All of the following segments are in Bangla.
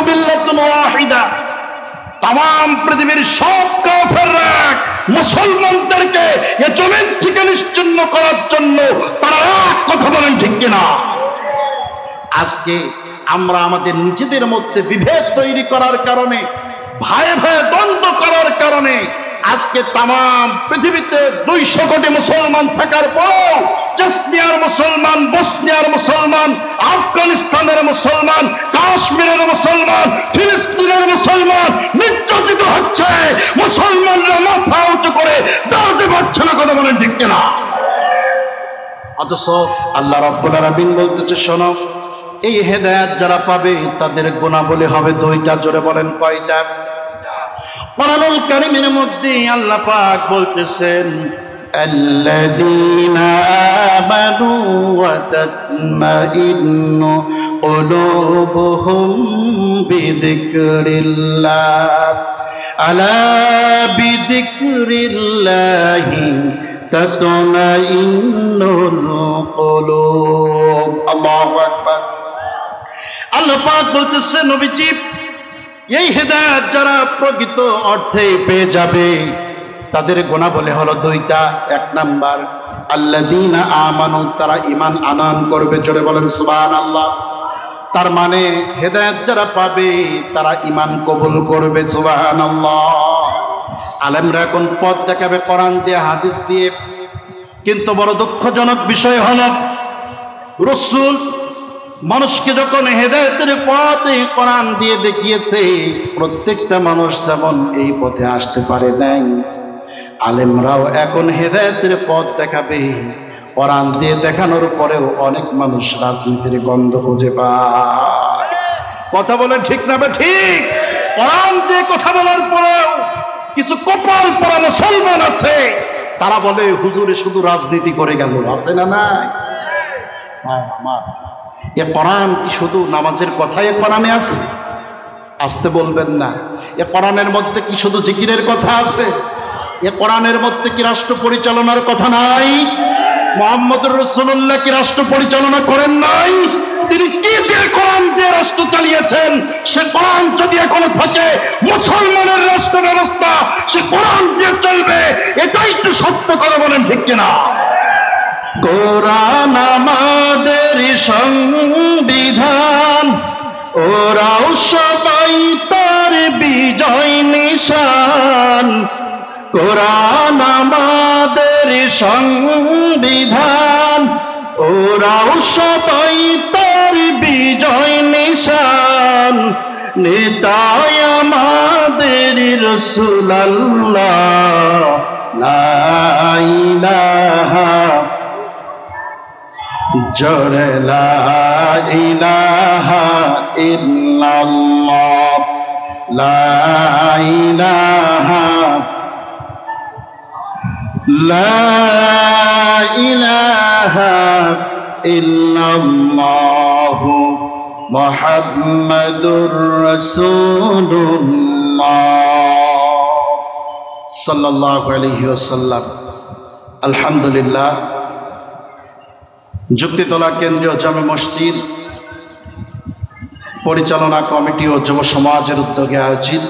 মিল্লাতুন ওয়াহিদা, তাম পৃথিবীর সব কাফেররা মুসলমানদেরকে এ জমিন থেকে নিশ্চিহ্ন করার জন্য তারা এক কথা বলেন, ঠিক কিনা? আজকে আমরা আমাদের নিজেদের মধ্যে বিভেদ তৈরি করার কারণে, ভাই ভাই দ্বন্দ্ব করার কারণে আজকে তাম পৃথিবীতে 200 কোটি মুসলমান থাকার পর চেচনিয়ার মুসলমান, বসনিয়ার মুসলমান, আফগানিস্তানের মুসলমান, কাশ্মীরের মুসলমান, ফিলিস্তিনের মুসলমান নির্যাতিত হচ্ছে। মুসলমানরা মাথা উঁচু করে দাঁড়াতে পারছে না, কথা বলেন ঠিক কিনা? অথচ আল্লাহ রাব্বুল আলামিন বলতেছে, শোনো, এই হেদায়েত যারা পাবে তাদের গুণাবলী হবে 2টা। জোরে বলেন, কয়টা? কোরআনুল কারীমের মধ্যে আল্লাহ পাক বলতেছেন, আল্লাযীনা আমানু ওয়া তাতমাইন্নু কুলুবুহুম বিযিকরিল্লাহ, আলা বিযিকরিল্লাহি তাতমাইন্নুল কুলুব। আল্লাহু আকবার। আল্লাহ পাক বলতেছেন, নবীজি, এই হেদায়েত যারা প্রকৃত অর্থে পেয়ে যাবে তাদের গুণাবলী হলো 2টা। 1 নাম্বার, আল্লাযীনা আমানু, তারা ঈমান আনয়ন করবে। জোরে বলেন সুবহানাল্লাহ। তার মানে হেদায়েত যারা পাবে তারা ঈমান কবুল করবে। সুবহানাল্লাহ। আলেমরা এখন পথ দেখাবে কোরআন দিয়ে, হাদিস দিয়ে, কিন্তু বড় দুঃখজনক বিষয় হলো রাসূল মানুষকে যখন হেদায়েতের পথে কোরআন দিয়ে দেখিয়েছে, প্রত্যেকটা মানুষ যেমন এই পথে আসতে পারে নাই, আলেমরাও এখন হেদায়েতের পথ দেখাবে। কোরআন দিয়ে দেখানোর পরেও অনেক মানুষ রাজনীতির গন্ধ খুঁজে পায়। কথা বলে ঠিক না বে ঠিক? কোরআন দিয়ে কথা বলার পরেও কিছু কপাল পরা মুসলমান আছে, তারা বলে হুজুরে শুধু রাজনীতি করে গেল। আছে না নাই? আমার এ কোরআন কি শুধু নামাজের কথাই কোরআনে আছে? আসতে বলবেন না। এ কোরআনের মধ্যে কি শুধু জিকিরের কথা আছে? এ কোরআনের মধ্যে কি রাষ্ট্র পরিচালনার কথা নাই? মুহাম্মদুর রাসূলুল্লাহ কি রাষ্ট্র পরিচালনা করেন নাই? তিনি কি দিয়ে কোরআন দিয়ে রাষ্ট্র চালিয়েছেন? সে কোরআন যদি এখনো থাকে, মুসলমানের রাষ্ট্র ব্যবস্থা সে কোরআন দিয়ে চলবে। এটাই তো সত্য, করে বলেন ঠিক কিনা? কোরআন আমাদের সংবিধান, ওরাও সবাই তার বিজয় নিশান। কোরআন আমাদের সংবিধান, ওরাও সবাই তার বিজয় নিশান। নেতায় আমাদের রাসূলুল্লাহ, লা ইলাহা, জোরে লা ইলাহা ইল্লাল্লাহ, লা ইলাহা, লা ইলাহা ইল্লাল্লাহ, মুহাম্মাদুর রাসূলুল্লাহ সাল্লাল্লাহু আলাইহি ওয়াসাল্লাম। আলহামদুলিল্লাহ, যুক্তিতলা কেন্দ্রীয় জামে মসজিদ পরিচালনা কমিটি ও যুব সমাজের উদ্যোগে আয়োজিত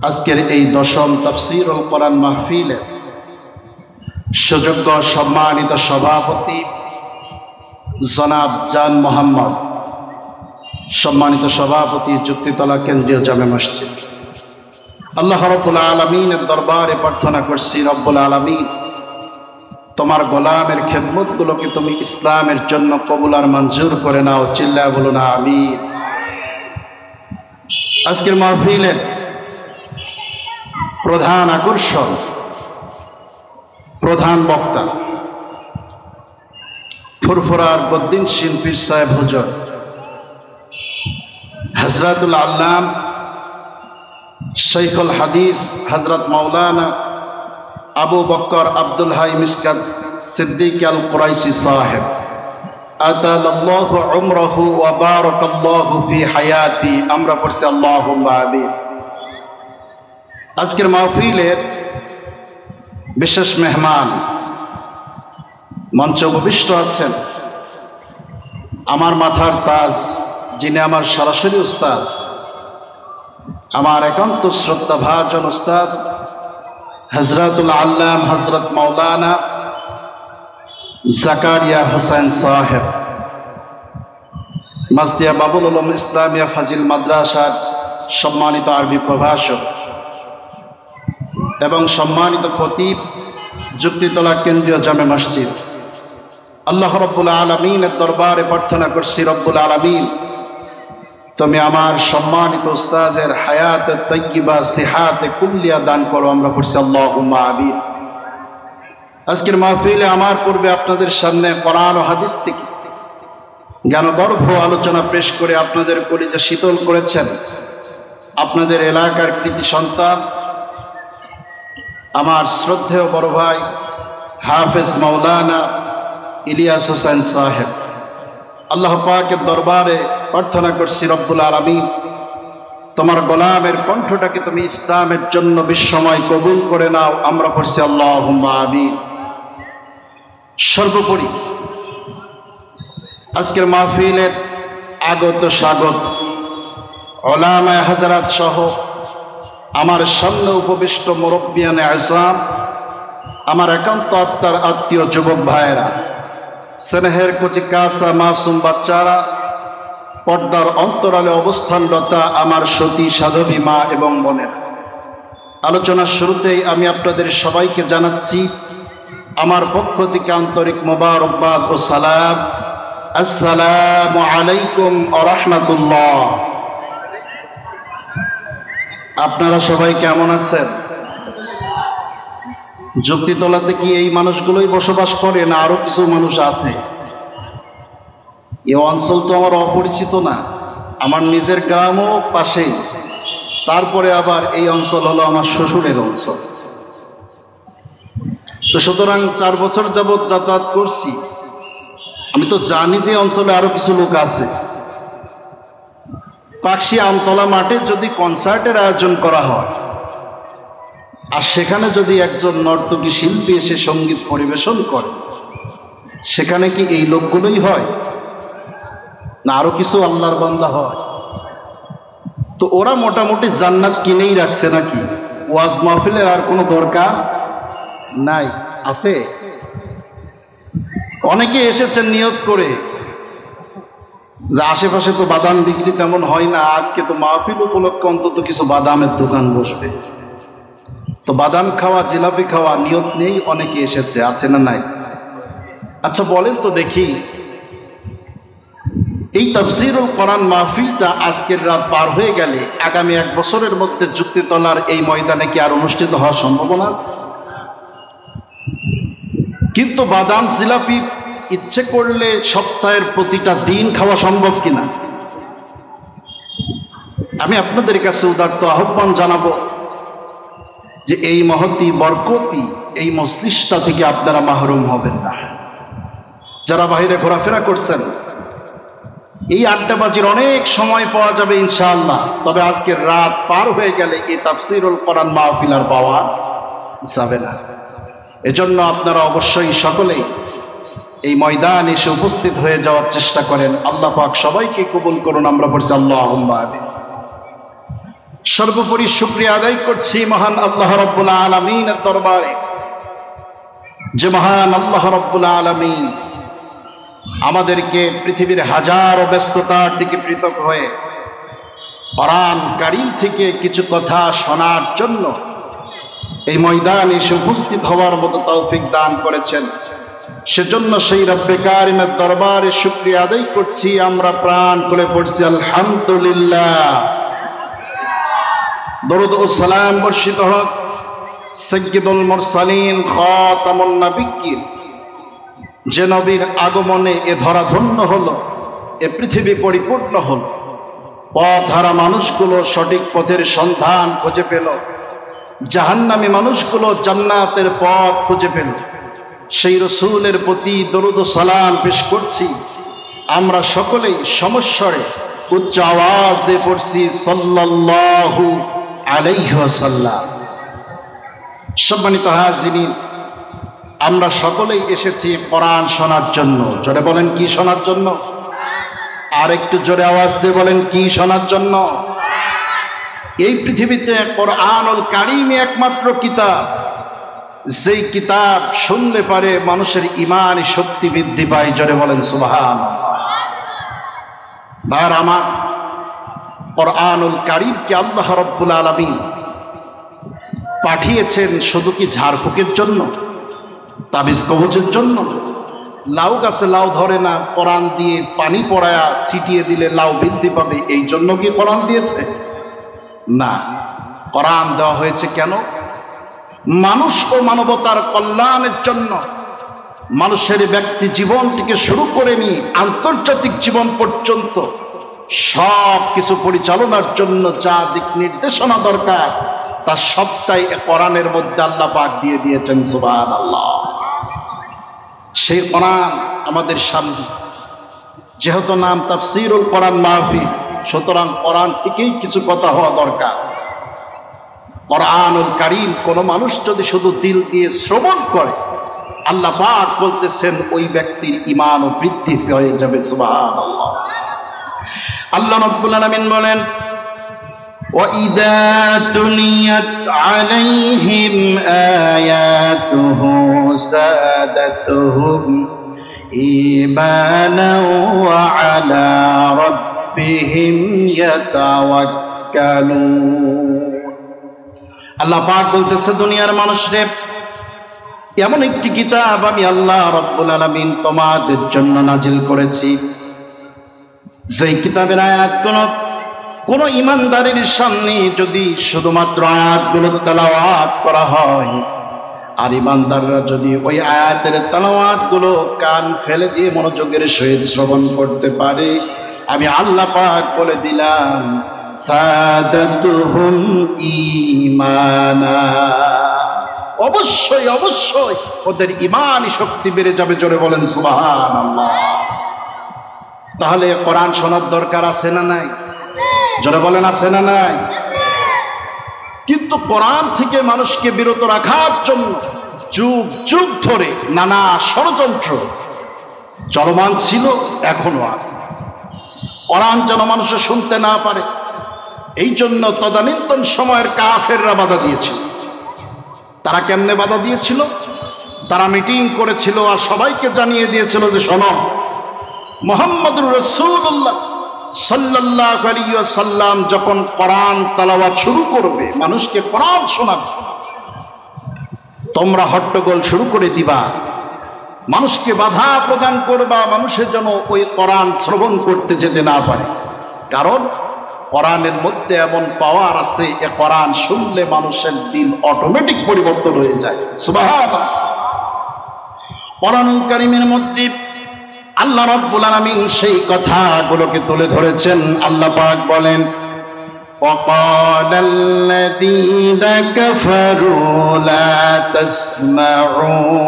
আজকের এই 10ম তাফসীরুল কোরআন মাহফিলে সুযোগ্য সম্মানিত সভাপতি জনাব জান মোহাম্মদ, সম্মানিত সভাপতি যুক্তিতলা কেন্দ্রীয় জামে মসজিদ, আল্লাহ রাব্বুল আলামিনের দরবারে প্রার্থনা করছি, রব্বুল আলামিন তোমার গোলামের খেদমতগুলোকে তুমি ইসলামের জন্য কবুল আর মঞ্জুর করে নাও। চিল্লায় বলুন আমিন। আজকের মাহফিলের প্রধান আকর্ষণ, প্রধান বক্তা ফুরফুরার বদ্দিন শিল্পী সাহেব হুজুর হযরতুল আল্লাম শাইখুল হাদিস হযরত মাওলানা আবু বকর আব্দুল হাই মিসকাত সিদ্দিক আল কুরাইশি সাহেব, আতালাল্লাহু উমরাহু ওয়া বারাকাল্লাহু ফি হায়াতি। আমরা পড়ছি আল্লাহুম্মা আমিন। আজকের মাহফিলের বিশেষ মেহমান মঞ্চে উপবিষ্ট আছেন আমার মাথার তাজ যিনি আমার সরাসরি উস্তাদ, আমার একান্ত শ্রদ্ধাভাজন উস্তাদ হযরতুল আল্লাম হযরত মাওলানা জাকারিয়া হোসেন সাহেব, মাসদিয়া বাবুল উলুম ইসলামিয়া ফাজিল মাদ্রাসার সম্মানিত আরবি প্রভাষক এবং সম্মানিত খতিব, যুক্তিতলা কেন্দ্রীয় জামে মসজিদ। আল্লাহ রব্বুল আলামিনের দরবারে প্রার্থনা করছি, রব্বুল আলামিন তুমি আমার সম্মানিত উস্তাদের হায়াতে তাইয়্যিবা সিহাতে কুল্লিয়া দান করো। আমরা পড়ছি আল্লাহুম্মা আমিন। আজকের মাহফিলে আমার পূর্বে আপনাদের সামনে কোরআন ও হাদিস থেকে জ্ঞানগর্ভ আলোচনা পেশ করে আপনাদের কলিজা শীতল করেছেন আপনাদের এলাকার কৃতি সন্তান, আমার শ্রদ্ধেয় বড় ভাই হাফেজ মাওলানা ইলিয়াস হোসেন সাহেব। আল্লাহ পাকের দরবারে প্রার্থনা করছি, রব্বুল আলামিন তোমার গোলামের কণ্ঠটাকে তুমি ইসলামের জন্য বিশ্বময় কবুল করে নাও। আমরা পড়ছি আল্লাহুম্মা আমিন। সর্বোপরি আজকের মাহফিলের আগত স্বাগত উলামায়ে হাজরাত সহ আমার সামনে উপবিষ্ট মুরব্বিয়ানে আযম, আমার একান্ত আত্মার আত্মীয় যুবক ভাইয়েরা, স্নেহের কচি কাঁচা মাসুম বাচ্চারা, পর্দার অন্তরালে অবস্থানরতা আমার সতী সাধবী মা এবং বোনেরা, আলোচনার শুরুতেই আমি আপনাদের সবাইকে জানাচ্ছি আমার পক্ষ থেকে আন্তরিক মোবারকবাদ ও সালাম। আসসালামু আলাইকুম ওয়া রাহমাতুল্লাহ। আপনারা সবাই কেমন আছেন? যুক্তিতলাতে কি এই মানুষগুলোই বসবাস করে না আরো কিছু মানুষ আছে? এই অঞ্চল তো আমার অপরিচিত না, আমার নিজের গ্রামও পাশেই, তারপরে আবার এই অঞ্চল হলো আমার শ্বশুরের অঞ্চল। তো সুতরাং 4 বছর যাবৎ যাতায়াত করছি, আমি তো জানি যে অঞ্চলে আরো কিছু লোক আছে। পাকশি আমতলা মাঠে যদি কনসার্টের আয়োজন করা হয় আর সেখানে যদি একজন নর্তকী শিল্পী এসে সঙ্গীত পরিবেশন করে, সেখানে কি এই লোকগুলোই হয় না আরো কিছু আল্লাহর বান্দা হয়? তো ওরা মোটামুটি জান্নাত কিনেই রাখছে নাকি? ওয়াজ মাহফিলের আর কোনো দরকার নাই। আছে অনেকে এসেছেন নিয়ত করে যে আশেপাশে তো বাদাম বিক্রি তেমন হয় না, আজকে তো মাহফিল উপলক্ষে অন্তত কিছু বাদামের দোকান বসবে, তো বাদাম খাওয়া জিলাপি খাওয়া নিয়ত নেই, অনেকে এসেছে, আছে না নাই? আচ্ছা বলেন তো দেখি, এই তাফসীরুল কোরআন মাহফিলটা আজকের রাত পার হয়ে গেলে আগামী 1 বছরের মধ্যে যুক্তিতলার এই ময়দানে কি আর অনুষ্ঠিত হওয়ার সম্ভাবনা আছে? কিন্তু বাদাম জিলাপি ইচ্ছে করলে সপ্তাহের প্রতিটা দিন খাওয়া সম্ভব কিনা? আমি আপনাদের কাছে উদাত্ত আহ্বান জানাবো যে এই মহতি বরকতি এই মজলিসটা থেকে আপনারা মাহরুম হবেন না। যারা বাইরে ঘোরাফেরা করছেন, এই আড্ডাবাজির অনেক সময় পাওয়া যাবে ইনশাআল্লাহ, তবে আজকের রাত পার হয়ে গেলে এই তাফসীরুল কোরআন মাহফিল আর পাওয়া যাবে না। এজন্য আপনারা অবশ্যই সকলেই এই ময়দানে এসে উপস্থিত হয়ে যাওয়ার চেষ্টা করেন। আল্লাহ পাক সবাইকে কবুল করুন। আমরা পড়ছি আল্লাহুম্মা আমিন। সর্বোপরি শুকরিয়া আদায় করছি মহান আল্লাহ রাব্বুল আলামিনের দরবারে, যে মহান আল্লাহ রাব্বুল আলামিন আমাদেরকে পৃথিবীর হাজারো ব্যস্ততার থেকে পৃথক হয়ে কোরআন কারীম থেকে কিছু কথা শোনার জন্য এই ময়দানে এসে উপস্থিত হওয়ার মতো তৌফিক দান করেছেন। সেজন্য সেই রব্বে কারিমের দরবারে শুকরিয়া আদায় করছি। আমরা প্রাণ খুলে পড়ছি আলহামদুলিল্লাহ। দরুদ ও সালাম বর্ষিত হোক সাইয়্যিদুল মুরসালিন খাতামুন নবিয়্যিন, যে নবীর আগমনে এ ধরা ধন্য হলো, এ পৃথিবী পরিপূর্ণ হলো, পথহারা মানুষগুলো সঠিক পথের সন্ধান খুঁজে পেল, জাহান্নামী মানুষগুলো জান্নাতের পথ খুঁজে পেল। সেই রসূলের প্রতি দরুদ ও সালাম পেশ করছি। আমরা সকলেই সমস্বরে উচ্চ আওয়াজ দিয়ে পড়ছি সাল্লাল্লাহু আলাইহি ওয়াসাল্লাম। সম্মানিত হাজিরিন, আমরা সকলেই এসেছি কোরআন শোনার জন্য। জোরে বলেন, কি শোনার জন্য? আর একটু জোরে আওয়াজ দিয়ে বলেন কি শোনার জন্য? এই পৃথিবীতে কোরআনুল কারীমই একমাত্র কিতাব, যেই কিতাব শুনলে পারে মানুষের ঈমান শক্তি বৃদ্ধি পায়। জোরে বলেন সুবহানাল্লাহ। আর আমার কোরআনুল কারীমকে আল্লাহ রাব্বুল আলামিন পাঠিয়েছেন শুধু কি ঝাড়ফুঁকের জন্য, তাবিজ কবজের জন্য? লাউ গাছে লাউ ধরে না, কোরআন দিয়ে পানি পড়ায়া ছিটিয়ে দিলে লাউ বৃদ্ধি পাবে, এই জন্য কি কোরআন দিয়েছে? না, কোরআন দেওয়া হয়েছে কেন? মানুষ ও মানবতার কল্যাণের জন্য, মানুষের ব্যক্তি জীবন থেকে শুরু করে নিয়ে আন্তর্জাতিক জীবন পর্যন্ত সব কিছু পরিচালনার জন্য যা দিক নির্দেশনা দরকার তার সবটাই কোরআনের মধ্যে আল্লাহ পাক দিয়ে দিয়েছেন। সুবহানাল্লাহ। সেই কোরআন আমাদের সামনে, যেহেতু নাম তাফসীরুল কোরআন মাহফিল, সুতরাং কোরআন থেকেই কিছু কথা হওয়া দরকার। কোরআনুল কারীম কোন মানুষ যদি শুধু দিল দিয়ে শ্রবণ করে, আল্লাহ পাক বলতেছেন ওই ব্যক্তির ঈমান ও বৃদ্ধি হয়ে যাবে। সুবহানাল্লাহ। আল্লাহ রাব্বুল আলামিন বলেন, وَإِذَا تُلِيَتْ عَلَيْهِمْ آيَاتُهُ زَادَتْهُمْ إِيمَانًا وَعَلَى رَبِّهِمْ يَتَوَكَّلُونَ। আল্লাহ পাক বলতেছে, দুনিয়ার মানুষরে এমন একটি কিতাব আমি আল্লাহ রাব্বুল আলামিন তোমাদের জন্য নাজিল করেছি, যেই কিতাবের আয়াতগুলো কোন ইমানদারের সামনে যদি শুধুমাত্র আয়াতগুলো তেলাওয়াত করা হয়, আর ইমানদাররা যদি ওই আয়াতের তেলাওয়াতগুলো কান ফেলে দিয়ে মনোযোগের সহিত শ্রবণ করতে পারে, আমি আল্লাহ পাক বলে দিলাম সাদাতুহুম ঈমানা, অবশ্যই অবশ্যই ওদের ঈমানি শক্তি বেড়ে যাবে। জোরে বলেন সুবহানাল্লাহ। তাহলে কোরআন শোনার দরকার আছে না নাই? জোরে বলেন আছে না নাই? কিন্তু কোরআন থেকে মানুষকে বিরত রাখার জন্য যুগ যুগ ধরে নানা ষড়যন্ত্র চলমান ছিল, এখনো আছে। কোরআন যেন মানুষে শুনতে না পারে, এই জন্য তদানীন্তন সময়ের কাফেররা বাধা দিয়েছিল। তারা কেমনে বাধা দিয়েছিল? তারা মিটিং করেছিল আর সবাইকে জানিয়ে দিয়েছিল যে শোনো, মুহাম্মদুর রাসূলুল্লাহ সাল্লাল্লাহু আলাইহি ওয়াসাল্লাম যখন কোরআন তেলাওয়াত শুরু করবে, মানুষকে কোরআন শোনাবে, তোমরা হট্টগোল শুরু করে দিবা, মানুষকে বাধা প্রদান করবা, মানুষের যেন ওই কোরআন শ্রবণ করতে যেতে না পারে। কারণ কোরআনের মধ্যে এমন পাওয়ার আছে, এ কোরআন শুনলে মানুষের দিল অটোমেটিক পরিবর্তন হয়ে যায়। সুবহানাল্লাহ। কোরআনুল কারীমের মধ্যে আল্লাহ রাব্বুল আলামিন সেই কথাগুলোকে তুলে ধরেছেন। আল্লাহ পাক বলেন, وَقَالَ الَّذِينَ كَفَرُوا لَا تَسْمَعُوا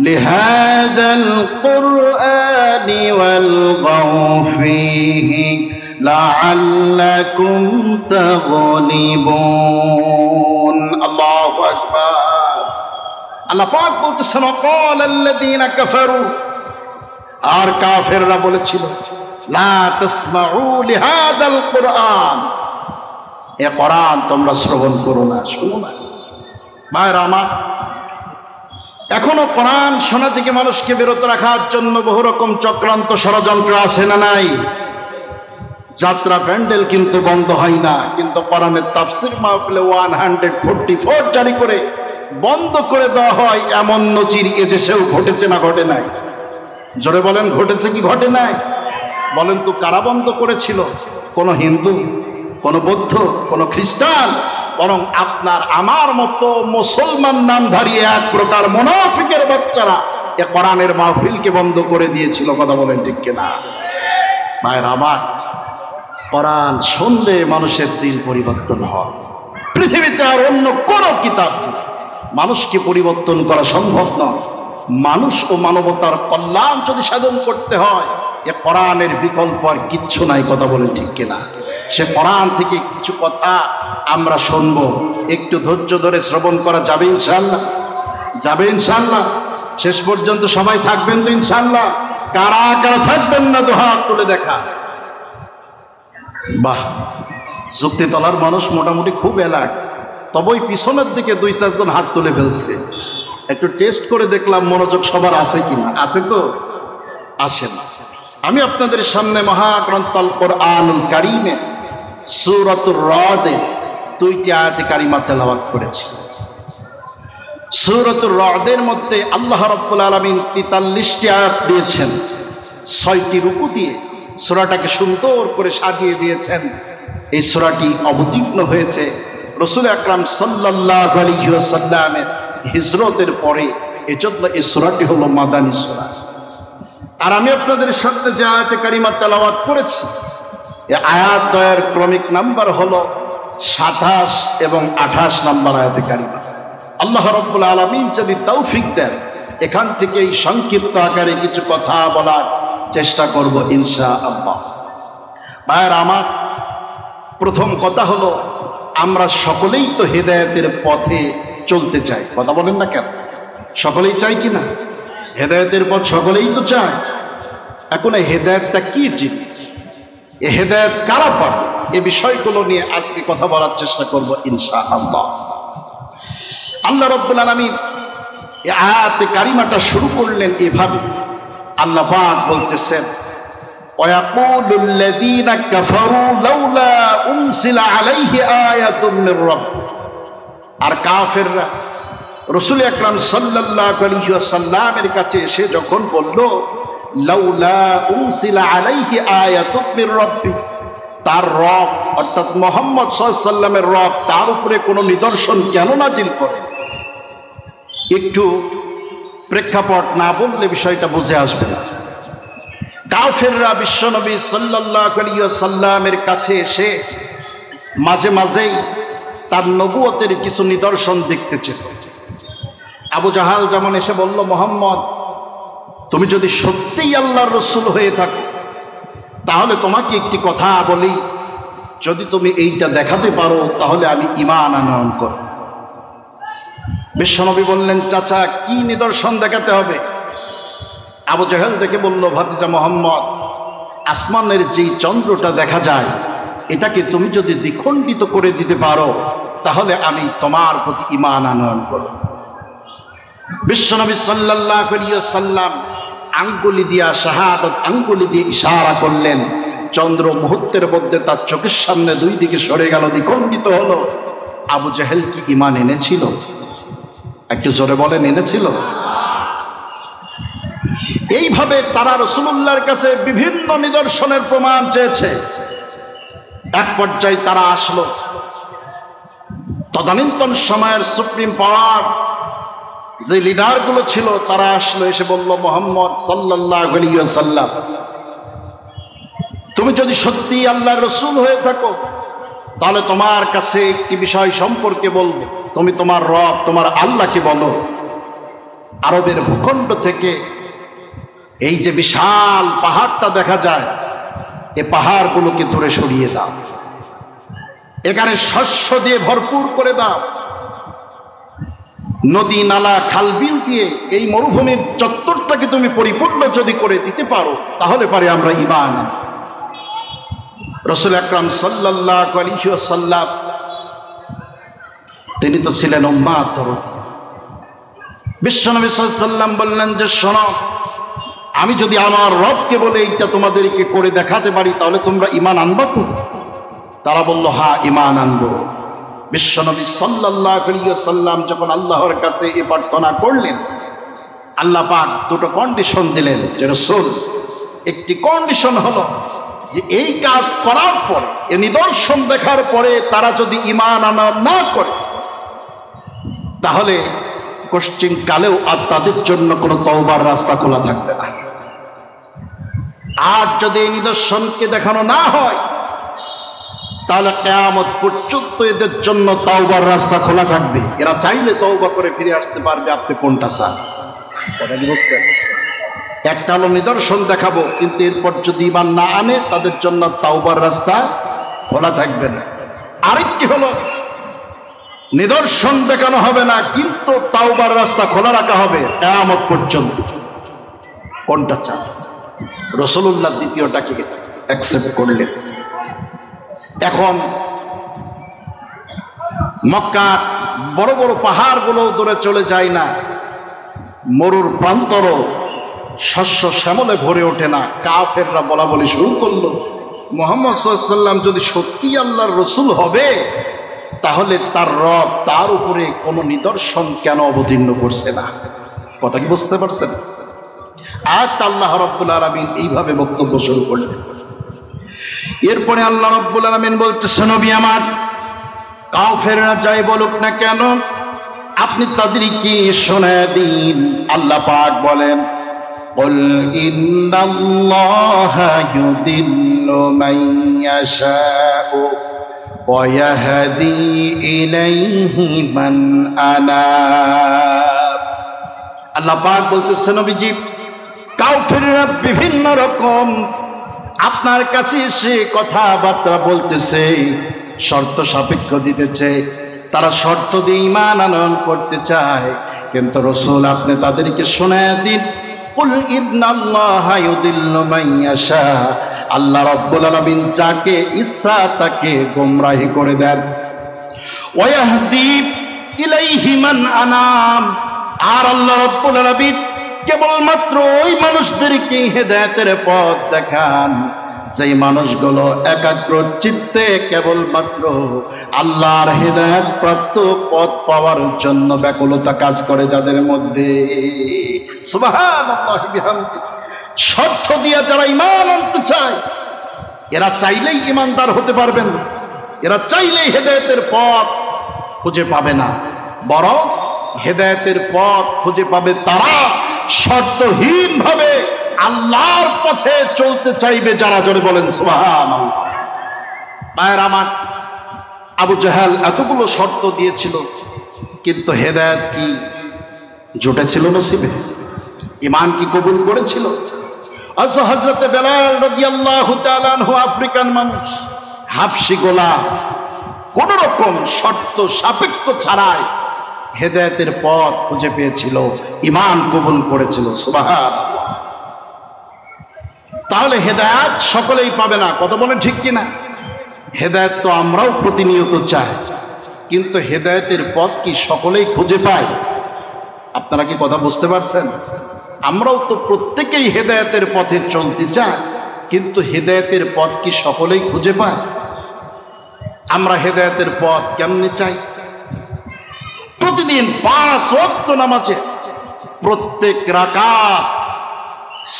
لِهَذَا الْقُرْآنِ وَالْغَوْا فِيهِ لَعَلَّكُمْ تَغْلِبُونَ। আল্লাহু আকবার। আল্লাহ পাক বলতেছেন, وَقَالَ الَّذِينَ كَفَرُوا, আর কাফেররা বলেছিল, লা তাসমাউ লিহাদাল কুরআন, এ কোরআন তোমরা শ্রবণ করো না, শোনো না। ভাইরা আমার, এখনো কোরআন শোনা থেকে মানুষকে বিরত রাখার জন্য বহু রকম চক্রান্ত ষড়যন্ত্র আছে না নাই? যাত্রা প্যান্ডেল কিন্তু বন্ধ হয় না, কিন্তু কোরআনের তাফসীর মাহফিলে 144 জারি করে বন্ধ করে দেওয়া হয়, এমন নজির এদেশেও ঘটেছে না ঘটে নাই? জোরে বলেন, ঘটেছে কি ঘটে নাই? বলেন তো, কারা বন্ধ করেছিল? কোন হিন্দু, কোন বৌদ্ধ, কোন খ্রিস্টান? বরং আপনার আমার মতো মুসলমান নামধারী এক প্রকার মুনাফিকের বাচ্চারা এ কোরআনের মাহফিলকে বন্ধ করে দিয়েছিল। কথা বলেন ঠিক কিনা? ভাইরা আমার, কোরআন শুনলে মানুষের দিল পরিবর্তন হয়। পৃথিবীতে আর অন্য কোন কিতাব মানুষকে পরিবর্তন করা সম্ভব নয়। মানুষ ও মানবতার কল্যাণ যদি সাধন করতে হয়, এ কোরআনের বিকল্প আর কিচ্ছু নাই। কথা বলেন ঠিক কিনা? সে কোরআন থেকে কিছু কথা আমরা শুনবো, একটু ধৈর্য ধরে শ্রবণ করা যাবে ইনশাআল্লাহ? যাবে ইনশাআল্লাহ? শেষ পর্যন্ত সবাই থাকবেন তো ইনশাআল্লাহ? কারা কারা থাকবেন না তো হাত তুলে দেখা। বাহ, যুক্তি তলার মানুষ মোটামুটি খুব এলাক, তবেই পিছনের দিকে 2-4 জন হাত তুলে ফেলছে। একটু টেস্ট করে দেখলাম মনোযোগ সবার আছে কিনা। আছে তো? আসেন, আমি আপনাদের সামনে মহাগ্রন্থ আল কোরআনুল কারীমে সূরাতুর রাদে 2টি আয়াতে কারিমা তেলাওয়াত করেছি। সূরাতুর রাদের মধ্যে আল্লাহ রাব্বুল আলামিন 43টি আয়াত দিয়েছেন, 6টি রুকু দিয়ে সূরাটাকে সুন্দর করে সাজিয়ে দিয়েছেন। এই সূরাটি অবতীর্ণ হয়েছে রাসূল আকরাম সাল্লাল্লাহু আলাইহি ওয়াসাল্লামের হিজরতের পরে, এজন্য এই সূরাটি হলো মাদানী সূরা। আর আমি আপনাদের সামনে যে আয়াতে কারিমা তেলাওয়াত করেছি, এই আয়াত দ্বয়ের ক্রমিক নাম্বার হলো 27 এবং 28 নাম্বার আয়াতে কারিমা। আল্লাহ রাব্বুল আলামিন যদি তৌফিক দেন, এখান থেকে এই সংক্ষিপ্ত আকারে কিছু কথা বলার চেষ্টা করব ইনশাআল্লাহ। ভাইয়ের আমার, প্রথম কথা হলো, আমরা সকলেই তো হেদায়েতের পথে চলতে চাই। কথা বলেন না কেন? সকলেই চাই কিনা? হেদায়েতের পথ সকলেই তো চায়। এখন এই হেদায়েতটা কি জিনিস, এ হেদায়েত কারা পাবে, এ বিষয়গুলো নিয়ে আজকে কথা বলার চেষ্টা করব ইনশাআল্লাহ। আল্লাহ রাব্বুল আলামিন এই আয়াতে কারিমাটা শুরু করলেন এভাবে। আল্লাহ পাক বলতেছেন, ওয়ায়াকুলুল লাযীনা কাফারু লাউলা উনজিলা আলাইহি আয়াতুম মির রাব্বিহি। আর কাফেররা রাসূল আকরাম সাল্লাল্লাহু আলাইহি ওয়াসাল্লামের কাছে এসে যখন বলল, লাউলা উনজিলা আলাইহি আয়াতুম মির রাব্বিহি, তার রব অর্থাৎ মুহাম্মদ সাল্লাল্লাহু আলাইহি ওয়াসাল্লামের রব তার উপরে কোনো নিদর্শন কেন নাজিল করে? একটু প্রেক্ষাপট না বললে বিষয়টা বুঝে আসবে না। কাফেররা বিশ্বনবী সাল্লাল্লাহু আলাইহি ওয়াসাল্লামের কাছে এসে মাঝে মাঝেই তার নবুয়তের কিছু নিদর্শন দেখতে চেত। আবু জাহাল যেমন এসে বলল, মুহাম্মদ, তুমি যদি সত্যিই আল্লাহর রাসূল হয়ে থাকো, তাহলে তোমাকে একটি কথা বলি, যদি তুমি এইটা দেখাতে পারো তাহলে আমি ঈমান আনয়ন করব। বিশ্বনবী বললেন, চাচা কি নিদর্শন দেখাতে হবে? আবু জাহেল দেখে বলল, ভাতিজা মুহাম্মদ, আসমানের যেই চন্দ্রটা দেখা যায়, এটাকে তুমি যদি দ্বিখণ্ডিত করে দিতে পারো তাহলে আমি তোমার প্রতি ঈমান আনয়ন করব। বিশ্বনবী সাল্লাল্লাহু আলাইহি ওয়াসাল্লাম আঙ্গুলি দিয়া, শাহাদাত আঙ্গুলি দিয়ে ইশারা করলেন। চন্দ্র মুহূর্তের মধ্যে তার চোখের সামনে 2 দিকে সরে গেল, দ্বিখণ্ডিত হলো। আবু জাহেল কি ঈমান এনেছিল? একটু জোরে বলেন, এনেছিল? এইভাবে তারা রাসূলুল্লাহর কাছে বিভিন্ন নিদর্শনের প্রমাণ চেয়েছে। এক পর্যায়ে তারা আসলো, তদানীন্তন সময়ের সুপ্রিম পাওয়ার যে লিডারগুলো ছিল তারা আসলো, এসে বলল, মুহাম্মদ সাল্লাল্লাহু আলাইহি ওয়াসাল্লাম, তুমি যদি সত্যি আল্লাহর রাসূল হয়ে থাকো তাহলে তোমার কাছে একটি বিষয় সম্পর্কে বলবো। তুমি তোমার রব, তোমার আল্লাহকে বলো, আরবের ভূখণ্ড থেকে এই যে বিশাল পাহাড়টা দেখা যায়, এই পাহাড়গুলোকে দূরে সরিয়ে দাও, এখানে শস্য দিয়ে ভরপুর করে দাও, নদী নালা খালবিল দিয়ে এই মরুভূমির চত্বরটাকে তুমি পরিপূর্ণ যদি করে দিতে পারো তাহলে পারে আমরা ঈমান। রাসূল আকরাম সাল্লাল্লাহু আলাইহি ওয়াসাল্লাম তিনি তো ছিলেন উম্মাত দরদি। বিশ্বনবী সাল্লাল্লাহু আলাইহি ওয়াসাল্লাম বললেন যে, শোনো, আমি যদি আমার রবকে বলে এইটা তোমাদেরকে করে দেখাতে পারি তাহলে তোমরা ঈমান আনবা তো? তারা বলল, হ্যাঁ, ঈমান আনবো। বিশ্বনবী সাল্লাল্লাহু আলাইহি ওয়াসাল্লাম যখন আল্লাহর কাছে এই প্রার্থনা করলেন, আল্লাহ পাক 2টো কন্ডিশন দিলেন যে, রাসূল, একটি কন্ডিশন হলো যে এই কাজ করার পরে, এই নিদর্শন দেখার পরে তারা যদি ঈমান আনা না করে তাহলে পশ্চিম কালেও আর তাদের জন্য কোনো তওবার রাস্তা খোলা থাকবে না। আর যদি এই নিদর্শনকে দেখানো না হয় তাহলে কিয়ামত পর্যন্ত এদের জন্য তওবার রাস্তা খোলা থাকবে। এরা চাইলে তওবা করে ফিরে আসতে পারবে। আপনি কোনটা চান? কথা কি বুঝছেন? একটা হলো নিদর্শন দেখাবো, কিন্তু এরপর যদি ঈমান না আনে তাদের জন্য তওবার রাস্তা খোলা থাকবে না। আরেকটি হলো নিদর্শন দেখানো হবে না, কিন্তু তাওবার রাস্তা খোলা রাখা হবে কিয়ামত পর্যন্ত। কোনটা চান? রাসূলুল্লাহ দ্বিতীয়টাকে অ্যাকসেপ্ট করলেন। এখন মক্কা বড় বড় পাহাড়গুলো দূরে চলে যায় না, মরুর প্রান্তর শস্য শ্যামলে ভরে ওঠে না। কাফেররা বলা বলি শুরু করলো, মুহাম্মদ সাল্লাল্লাহু আলাইহি ওয়াসাল্লাম যদি সত্যি আল্লাহর রাসূল হবে, তাহলে তার রব তার উপরে কোনো নিদর্শন কেন অবতীর্ণ করছে না? কথা কি বুঝতে পারছেন? আজ আল্লাহ রাব্বুল আলামিন এইভাবে বক্তব্য শুরু করলেন। এরপরে আল্লাহ রাব্বুল আলামিন বলতেছেন, নবী আমার, কাফেররা যাই বলুক না কেন, আপনি তাদেরকে শোনায় দিন। আল্লাহ পাক বলেন, قل إن الله يضل من يشاء ويهدي إليه من أناب। আল্লাহ পাক বলতেছেন, নবীজি, কাফেররা বিভিন্ন রকম আপনার কাছে এসে কথাবার্তা বলতেছে, শর্ত সাপেক্ষ দিতেছে, তারা শর্ত দিয়ে ঈমান আনয়ন করতে চায়। কিন্তু রাসূল আপনি তাদেরকে শোনায় দিন, কুল ইন্নাল্লাহা ইউদিল্লু মান ইয়াশা, আল্লাহ রাব্বুল আলামিন যাকে ইচ্ছা তাকে গোমরাহি করে দেন। ওয়া ইয়াহদি ইলাইহি মান আনাম, আর আল্লাহ রাব্বুল আলামিন কেবলমাত্র ওই মানুষদেরকে হেদায়েতের পথ দেখান যেই মানুষগুলো একাগ্র চিত্তে কেবলমাত্র আল্লাহর হেদায়েত প্রাপ্ত পথ পাওয়ার জন্য ব্যাকুলতা কাজ করে যাদের মধ্যে। সুবহানাল্লাহি বিহামদি। শর্ত দিয়া যারা ঈমান আনতে চায়, এরা চাইলেই ঈমানদার হতে পারবেন না, এরা চাইলেই হেদায়েতের পথ খুঁজে পাবে না, বরং হেদায়েতের পথ খুঁজে পাবে তারা শর্তহীন ভাবে আল্লাহর পথে চলতে চাইবে যারা। জোরে বলেন সুবহানাল্লাহ। ভাইয়ের আমার, আবু জাহেল এতগুলো শর্ত দিয়েছিল, কিন্তু হেদায়েত কি জুটেছিল নসিবে? ঈমান কি কবুল করেছিল? আচ্ছা, হযরতে বেলাল রাদিয়াল্লাহু তাআলা আনহু আফ্রিকান মানুষ, হাবশী গোলাম, কোন রকম শর্ত সাপেক্ষ ছাড়াই হেদায়েতের পথ খুঁজে পেয়েছিল, ঈমান কবুল করেছিল। সুবহানাল্লাহ। তাহলে হেদায়েত সকলেই পাবে না, কথা বলেন ঠিক কিনা? হেদায়েত তো আমরাও প্রতিনিয়ত চাই, কিন্তু হেদায়েতের পথ কি সকলেই খুঁজে পায়? আপনারা কি কথা বুঝতে পারছেন? আমরাও তো প্রত্যেকেই হেদায়েতের পথে চলতে চাই, কিন্তু হেদায়েতের পথ কি সকলেই খুঁজে পায়? আমরা হেদায়েতের পথ কেমনে চাই? প্রতিদিন 5 ওয়াক্ত নামাজে প্রত্যেক রাকাত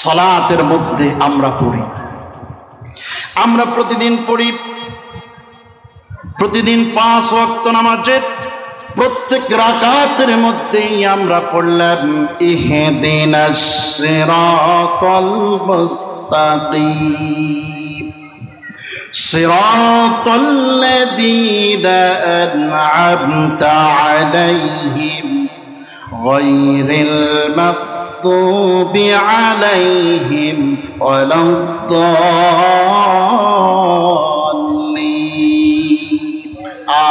সালাতের মধ্যে আমরা পড়ি, আমরা প্রতিদিন পড়ি। প্রতিদিন 5 ওয়াক্ত নামাজে প্রত্যেক রাকাতের মধ্যেই আমরা পড়লাম, ইহদিনাস সিরাতাল মুস্তাকিম সিরাতাল লাযীনা আন'আমতা আলাইহিম গায়রিল মাগদুবি আলাইহিম ওয়ালাদ-দাল্লিন।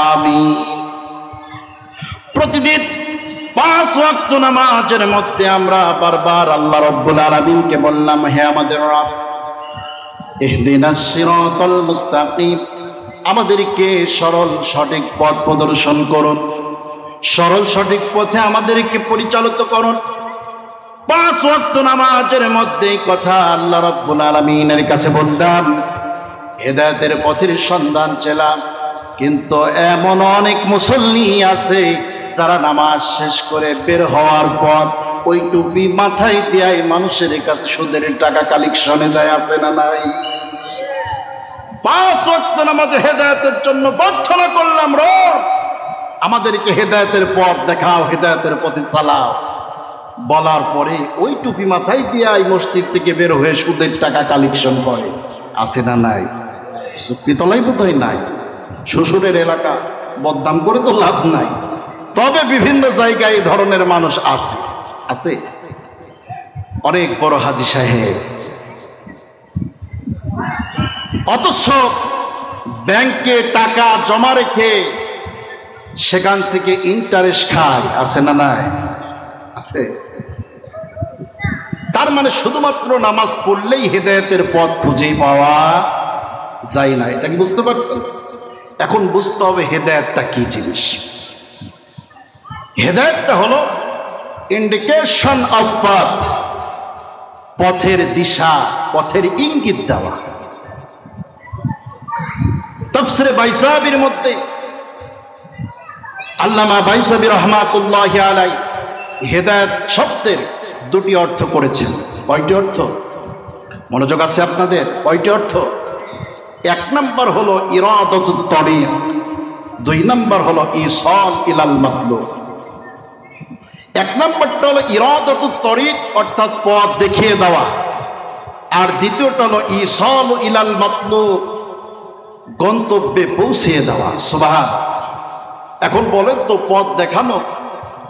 আমিন। প্রতিদিন 5 ওয়াক্ত নামাজের মধ্যে আমরা বারবার আল্লাহ রাব্বুল আলামিনকে বললাম, হে আমাদের রব, ইহদিনাস সিরাতাল মুস্তাকিম, আমাদেরকে সরল সঠিক পথ প্রদর্শন করুন, সরল সঠিক পথে আমাদেরকে পরিচালিত করুন। 5 ওয়াক্ত নামাজের মধ্যে কথা আল্লাহ রাব্বুল আলামিনের কাছে বললাম, হেদায়েতের পথের সন্ধান ছিলাম। কিন্তু এমন অনেক মুসল্লি আছে যারা নামাজ শেষ করে বের হওয়ার পর ওই টুপি মাথায় দিয়ে মানুষের কাছে সুদের টাকা কালেকশনে দেয়, আছে না নাই? 5 ওয়াক্ত নামাজে হেদায়েতের জন্য প্রার্থনা করলাম, রব আমাদেরকে হেদায়েতের পথ দেখাও, হেদায়েতের পথে চালাও। বলার পরে ওই টুপি মাথায় দিয়ে মসজিদ থেকে বের হয়ে সুদের টাকা কালেকশন করে, আছে না নাই? চুক্তিতলাই বোধহয় নাই। শ্বশুরের এলাকা বদনাম করে তো লাভ নাই, তবে বিভিন্ন জায়গায় এই ধরনের মানুষ আছে, আছে। অনেক বড় হাজী সাহেব, অথচ ব্যাংকে টাকা জমা রেখে সেখান থেকে ইন্টারেস্ট খায়, আছে না নাই? আছে। তার মানে শুধুমাত্র নামাজ পড়লেই হেদায়েতের পথ খুঁজেই পাওয়া যায় না। এটা কি বুঝতে পারছেন? এখন বুঝতে হবে হেদায়েতটা কি জিনিস। হেদায়েতটা হলো ইন্ডিকেশন অফ পাথ, পথের দিশা, পথের ইঙ্গিত দেওয়া। তাফসীরে বাইসাবির মধ্যে আল্লামা বাইসাবি রহমাতুল্লাহি আলাইহি হেদায়েত শব্দের দুটি অর্থ করেছেন। কয়টি অর্থ? মনোযোগ আছে আপনাদের? কয়টি অর্থ? এক নাম্বার হলো ইরাদাতুত তরিক, দুই নাম্বার হলো ইসাল ইলাল মাতলুব। এক নাম্বারটা হলো ইরাদাতুত তরিক, অর্থাৎ পথ দেখিয়ে দেওয়া, আর দ্বিতীয়টা হলো ইসাল ইলাল মাতলুব, গন্তব্যে পৌঁছিয়ে দেওয়া। সুবহানাল্লাহ। এখন বলেন তো, পথ দেখানো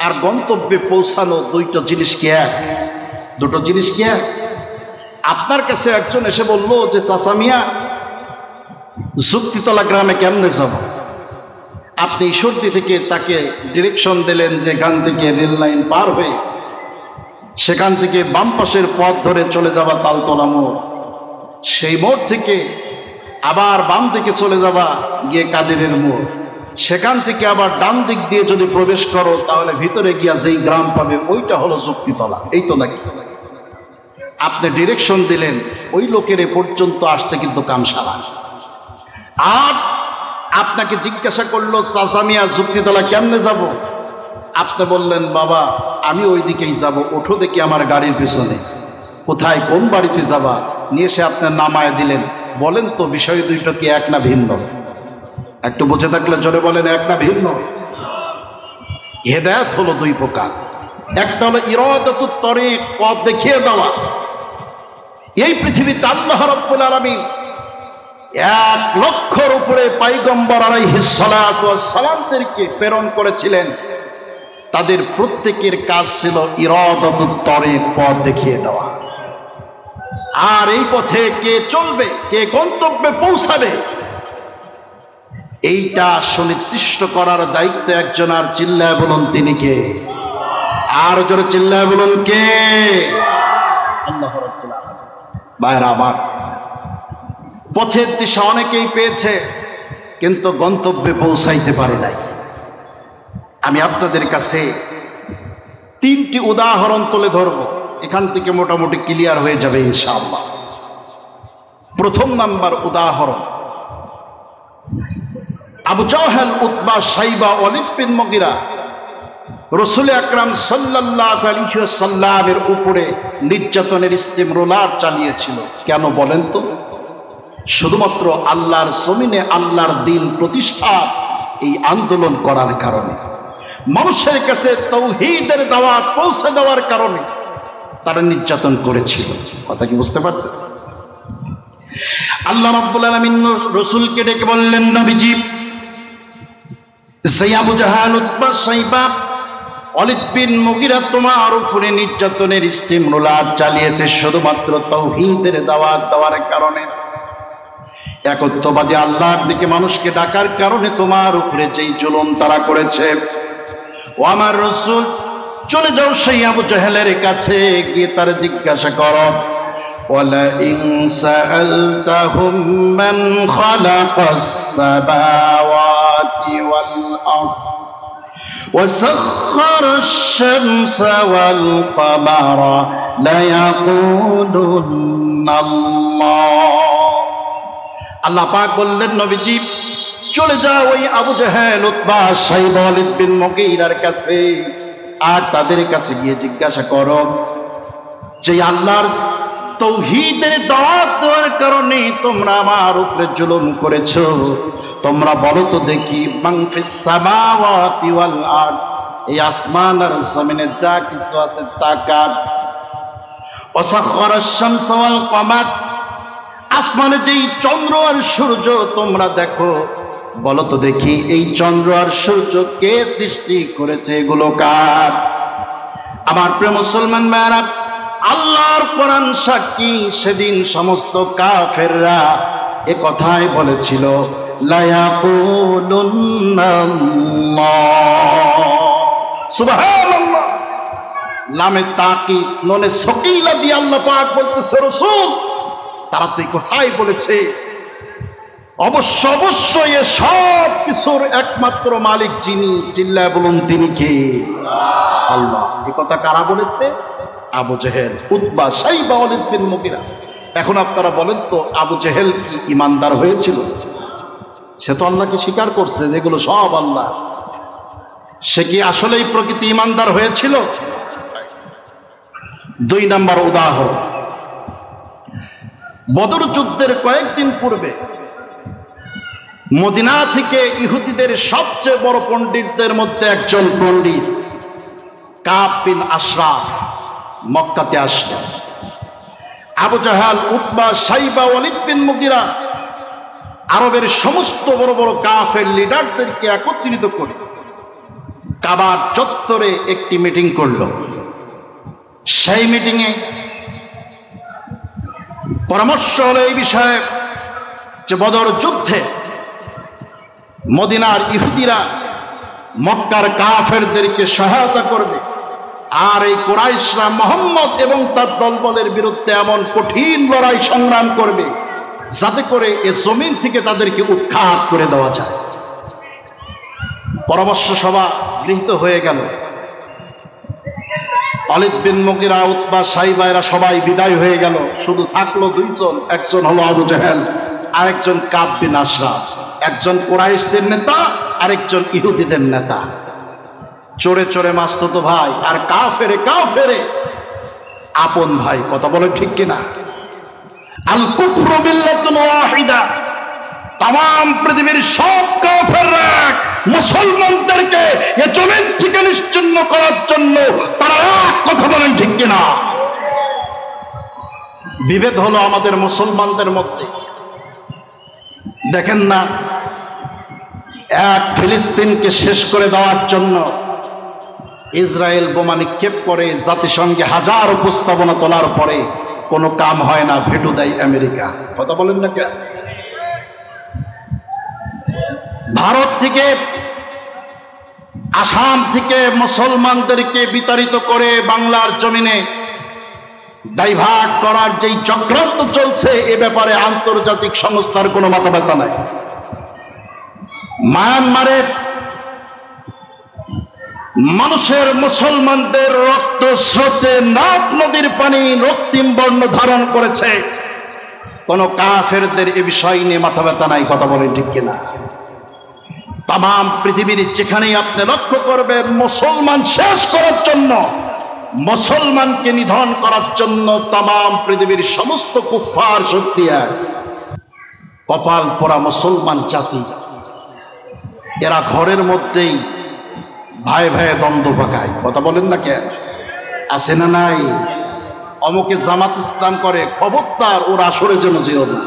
আর গন্তব্যে পৌঁছানো দুইটা জিনিস কি এক? দুটো জিনিস কি এক? আপনার কাছে একজন এসে বলল যে চাচা মিয়া, যুক্তিতলা গ্রামে কেমনে যাব? আপনি ঈশ্বরদী থেকে তাকে ডিরেকশন দিলেন যে এখান থেকে রেল লাইন পার হয়ে সেখান থেকে বাম পাশের পথ ধরে চলে যাবা তালতলা মোড়, সেই মোড় থেকে আবার বাম দিকে চলে যাবা গিয়ে কাদেরের মোড়, সেখান থেকে আবার ডান দিক দিয়ে যদি প্রবেশ করো তাহলে ভিতরে গিয়া যেই গ্রাম পাবে ওইটা হলো যুক্তিতলা। এই তো নাকি? আপনি ডিরেকশন দিলেন, ওই লোকের এ পর্যন্ত আসতে কিন্তু কাম সারা। আর আপনাকে জিজ্ঞাসা করলো চাচা মিয়া যুক্তিতলা কেমনে যাব? আপনি বললেন বাবা আমি ওই দিকেই যাব, ওঠো দেখি আমার গাড়ির পিছনে। কোথায়, কোন বাড়িতে যাবা? নিয়ে এসে আপনি নামায় দিলেন। বলেন তো বিষয় দুইটা কি এক না ভিন্ন? একটু বুঝে থাকলে জোরে বলেন, এক না ভিন্ন? হেদায়েত হলো দুই প্রকার। একটা হলো ইরাদাতুত তরিক, পথ দেখিয়ে দেওয়া। এই পৃথিবীতে আল্লাহ রাব্বুল আলামিন 1 লক্ষর উপরে পয়গম্বর আলাইহিস সালাতু ওয়াস সালামদেরকে প্রেরণ করেছিলেন। তাদের প্রত্যেকের কাজ ছিল ইরাদাতুত তরিক, পথ দেখিয়ে দেওয়া। আর এই পথে কে চলবে, কে গন্তব্যে পৌঁছাবে, এইটা সুনির্দিষ্ট করার দায়িত্ব একজন। আর চিল্লায় বলুন তিনি কে? আর জোরে চিল্লায় বলুন কে? আল্লাহ রাব্বুল আলামিন। ভাইরা আমার, পথের দিশা অনেকেই পেয়েছে কিন্তু গন্তব্যে পৌঁছাইতে পারে নাই। আমি আপনাদের কাছে 3টি উদাহরণ তুলে ধরব, এখান থেকে মোটামুটি ক্লিয়ার হয়ে যাবে ইনশাআল্লাহ। প্রথম নাম্বার উদাহরণ, আবু জাহেল, উতবা, সাইবা, ওয়ালিদ বিন মুগীরা রাসূল আকরাম সাল্লাল্লাহু আলাইহি ওয়াসাল্লামের উপরে নির্যাতনের ইস্তেমরোলার চালিয়েছিল। কেন বলেন তো? শুধুমাত্র আল্লাহর জমিনে আল্লাহর দ্বীন প্রতিষ্ঠা, এই আন্দোলন করার কারণে, মানুষের কাছে তাওহীদের দাওয়াত পৌঁছে দেওয়ার কারণে তারা নির্যাতন করেছিল। কথা কি বুঝতে পারছেন? আল্লাহ রাব্বুল আলামিন রাসূলকে ডেকে বললেন, নবীজি সেই আবু জাহেল, উতবা, সাইবা, ওয়ালিদ বিন মুগীরা তোমার উপরে নির্যাতনের ইস্তেমরোলার চালিয়েছে শুধুমাত্র তাওহীদের দাওয়াত দেওয়ার কারণে, একত্ববাদী আল্লাহর দিকে মানুষকে ডাকার কারণে তোমার উপরে যেই জুলুম তারা করেছে। ও আমার রাসূল, চলে যাও সেই আবু জাহেলের কাছে, গিয়ে তার জিজ্ঞাসা করো, ওয়ালা ইন সাআলতাহুম মান খালাকাস সামাওয়াতি ওয়াল আরদ ওয়া সাখখারাশ শামসা ওয়াল কামারা লা ইয়াকুলুন্না আল্লাহ। আল্লাহ পাক বললেন, নবীজি চলে যাও ওই আবু জাহেল, উতবা, সাইবা, ওয়ালিদ বিন মুগীরার কাছে, আর তাদের কাছে গিয়ে জিজ্ঞাসা করো যে আল্লাহর তাওহীদের দাওয়াত দেওয়ার কারণে তোমরা আমার উপরে জুলুম করেছো, তোমরা বলো তো দেখি, মান ফিস সামাওয়াতি ওয়াল আরদ, এই আসমান আর জমিনে যা কিছু আছে তা কার? ওয়া সাখখারাশ শামসা ওয়াল কামার, আসমানে যেই চন্দ্র আর সূর্য তোমরা দেখো, বলো তো দেখি এই চন্দ্র আর সূর্য কে সৃষ্টি করেছে, এগুলো কার? আমার প্রিয় মুসলমান ভাইরা, আল্লাহর কোরআন সাক্ষী, সেদিন সমস্ত কাফেররা এ কথাই বলেছিল লায়াকুলুন্না আল্লাহ। সুবহানাল্লাহ। লামে তাকিদ নুনে সকিলা দিয়ে আল্লাহ পাক বলতেছে, রাসূল তারা তুই কোথায় বলেছে অবশ্য অবশ্যই এ সব কিছুর একমাত্র মালিক যিনি, চিল্লায় বলুন তিনি কে? আল্লাহ। এই কথা কারা বলেছে? আবু জেহেল, উতবা, শাইবা, ওয়ালিদ বিন মুগীরা। এখন আপনারা বলেন তো, আবু জেহেল কি ইমানদার হয়েছিল? সে তো আল্লাহকে স্বীকার করছে যেগুলো সব আল্লাহ। সে কি আসলেই প্রকৃতি ইমানদার হয়েছিল? 2 নম্বর উদাহরণ, বদর যুদ্ধের কয়েকদিন পূর্বে মদিনা থেকে ইহুদিদের সবচেয়ে বড় পণ্ডিতদের মধ্যে একজন পণ্ডিত কাব বিন আশরাফ মক্কাতে আসলেন। আবু জাহাল, উতবা, শাইবা, ওয়ালিদ বিন মুগীরা আরবের সমস্ত বড় বড় কাফের লিডারদেরকে একত্রিত করে কাবার চত্বরে একটি মিটিং করল। সেই মিটিংয়ে পরামর্শ হলো এই বিষয়ে যে বদর যুদ্ধে মদিনার ইহুদিরা মক্কার কাফেরদেরকে সহায়তা করবে, আর এই কুরাইশরা মুহাম্মদ এবং তার দলবলের বিরুদ্ধে এমন কঠিন লড়াই সংগ্রাম করবে যাতে করে এ জমিন থেকে তাদেরকে উৎখাত করে দেওয়া যায়। পরামর্শ সভা গৃহীত হয়ে গেল। ওয়ালিদ বিন মুগীরা, উতবা, শাইবা এরা সবাই বিদায় হয়ে গেল। শুধু থাকলো 2 জন, একজন হলো আবু জেহেল, আরেকজন কাব বিন আশরাফ। একজন কুরাইশদের নেতা, আরেকজন ইহুদিদের নেতা। চোরে চোরে মাসতুতো ভাই, আর কাফেরে কাফেরে আপন ভাই। কথা বলে ঠিক কিনা? আল কুফরু মিল্লাতুন ওয়াহিদা। তাম পৃথিবীর সব কাফেররা মুসলমানদেরকে এ জমিন থেকে নিশ্চিহ্ন করার জন্য তারা এক। কথা বলেন ঠিক কিনা? বিভেদ হলো আমাদের মুসলমানদের মধ্যে। দেখেন না, এক ফিলিস্তিনকে শেষ করে দেওয়ার জন্য ইসরায়েল বোমা নিক্ষেপ করে, জাতিসংঘে হাজার প্রস্তাবনা তোলার পরে কোনো কাম হয় না, ভেটো দেয় আমেরিকা। কথা বলেন না কেন? ভারত থেকে, আসাম থেকে মুসলমানদেরকে বিতাড়িত করে বাংলার জমিনে ডাইভার্ট করার যেই চক্রান্ত চলছে, এ ব্যাপারে আন্তর্জাতিক সংস্থার কোনো মাথা ব্যথা নাই। মায়ানমারে মানুষের, মুসলমানদের রক্ত স্রোতে নাগ নদীর পানি রক্তিম বর্ণ ধারণ করেছে, কোন কাফেরদের এ বিষয় নিয়ে মাথা ব্যথা নাই। কথা বলেন ঠিক কিনা? তাম পৃথিবীর যেখানেই আপনি লক্ষ্য করবেন, মুসলমান শেষ করার জন্য, মুসলমানকে নিধন করার জন্য তাম পৃথিবীর সমস্ত কুফফার শক্তি এক। কপাল পোড়া মুসলমান জাতি, এরা ঘরের মধ্যেই ভাই ভাই দ্বন্দ্ব পাকায়। কথা বলেন না কেন? আছে না নাই? অমুকে জামাত ইসলাম করে, খবরদার ওর আসরে যেন যেও না।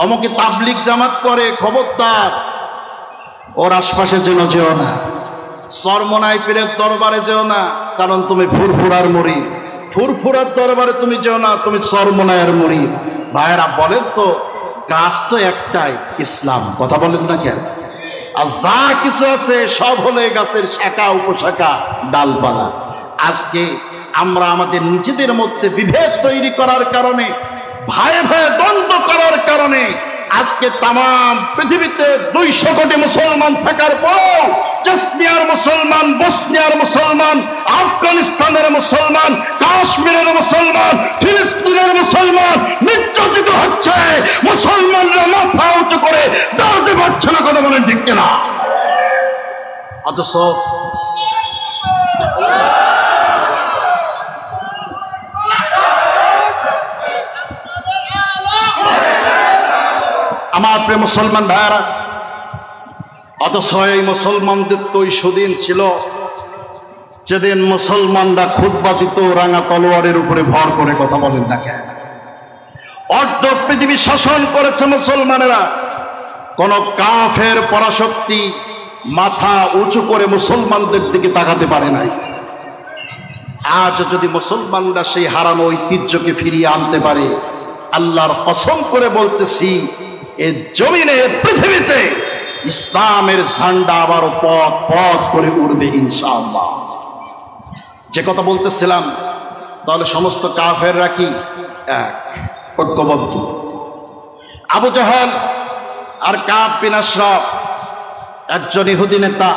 অমুকে তাবলিগ জামাত করে, খবরদার ওর আশপাশে যেন যেও না। চরমনাই পীরের দরবারে যেও না, কারণ তুমি ফুরফুরার মুড়ি। ফুরফুরার দরবারে তুমি যেও না, তুমি চরমনায়ের মুড়ি। ভাইয়েরা বলেন তো, কাজ তো একটাই, ইসলাম। কথা বলেন না কেন? আর যা কিছু আছে সব হলে গাছের শাখা, উপশাখা, ডালপালা। আজকে আমরা আমাদের নিজেদের মধ্যে বিভেদ তৈরি করার কারণে, ভাই ভাই দ্বন্দ্ব করার কারণে আজকে তাম পৃথিবীতে 200 কোটি মুসলমান থাকার পর চেচনিয়ার মুসলমান, বসনিয়ার মুসলমান, আফগানিস্তানের মুসলমান, কাশ্মীরের মুসলমান, ফিলিস্তিনের মুসলমান নির্যাতিত হচ্ছে। মুসলমানরা মাথা উঁচু করে দাঁড়াতে পারছে না। কথা বলেন ঠিক কিনা? অথচ আমার প্রিয় মুসলমান ভাইয়ারা, অথচ এই মুসলমানদের তো ওই সুদিন ছিল যেদিন মুসলমানরা খুতবা দিত রাঙা তলোয়ারের উপরে ভর করে। কথা বলেন না কেন? অর্ধ পৃথিবী শাসন করেছে মুসলমানেরা। কোন কাফের পরাশক্তি মাথা উঁচু করে মুসলমানদের দিকে তাকাতে পারে নাই। আজ যদি মুসলমানরা সেই হারানো ঐতিহ্যকে ফিরিয়ে আনতে পারে, আল্লাহর কসম করে বলতেছি, এই জমিনে পৃথিবীতে ইসলামের ঝান্ডা আবারও পথ পথ করে উড়বে ইনশাআল্লাহ। যে কথা বলতেছিলাম, তাহলে সমস্ত কাফেররা কি এক, ঐক্যবদ্ধ। আবু জাহেল আর কাব বিন আশরাফ, একজন ইহুদি নেতা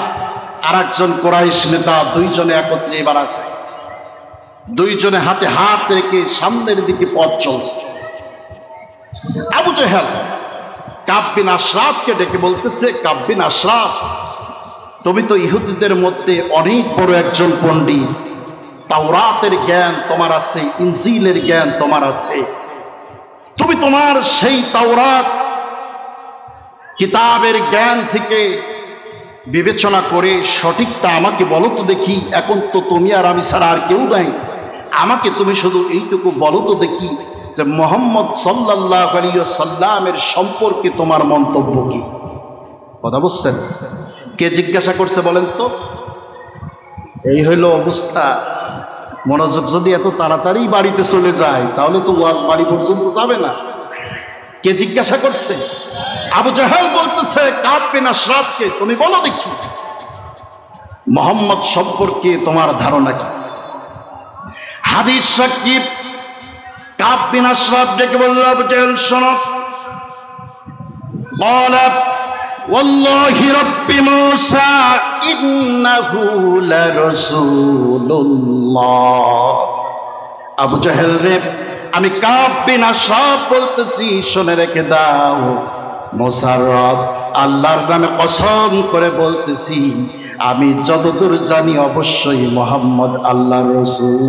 আর একজন কুরাইশ নেতা, দুইজনে একত্রে এবার আছে। দুইজনে হাতে হাত রেখে সামনের দিকে পথ চলছে। আবু জাহেল কাব বিন আশরাফকে ডেকে বলতেছে, কাব বিন আশরাফ, তুমি তো ইহুদিদের মধ্যে অনেক বড় একজন পণ্ডিত, তাওরাতের জ্ঞান তোমার আছে, ইনজিলের জ্ঞান তোমার আছে, তুমি তোমার সেই তাওরাত কিতাবের জ্ঞান থেকে বিবেচনা করে সঠিকটা আমাকে বলো তো দেখি। এখন তো তুমি আর আমি ছাড়া আর কেউ নাই, আমাকে তুমি শুধু এইটুকু বলো তো দেখি যে মুহাম্মদ সাল্লাল্লাহু আলাইহি ওয়াসাল্লামের সম্পর্কে তোমার মন্তব্য কি? কথা বুঝছেন? কে জিজ্ঞাসা করছে বলেন তো? এই হইল অবস্থা। মনোযোগ যদি এত তাড়াতাড়ি বাড়িতে চলে যায় তাহলে তো ওয়াজ বাড়ি পর্যন্ত যাবে না। কে জিজ্ঞাসা করছে? আবু জাহেল বলতেছে কাব বিন আশরাফকে, তুমি বলো দেখি মুহাম্মদ সম্পর্কে তোমার ধারণা কি? হাদিস সাক্ষী কাব বিন আশরাফ ডেকে বলল, আবু জাহেল শোনো, ক্বালা ওয়াল্লাহি রাব্বি মূসা ইন্নাহু লারাসূলুল্লাহ। আবু জাহেল রে, আমি কাব বিন আশরাফ বলতেছি, শুনে রেখে দাও, মুসার রব আল্লাহর নামে কসম করে বলতেছি, আমি যতদূর জানি অবশ্যই মুহাম্মদ আল্লাহর রাসূল।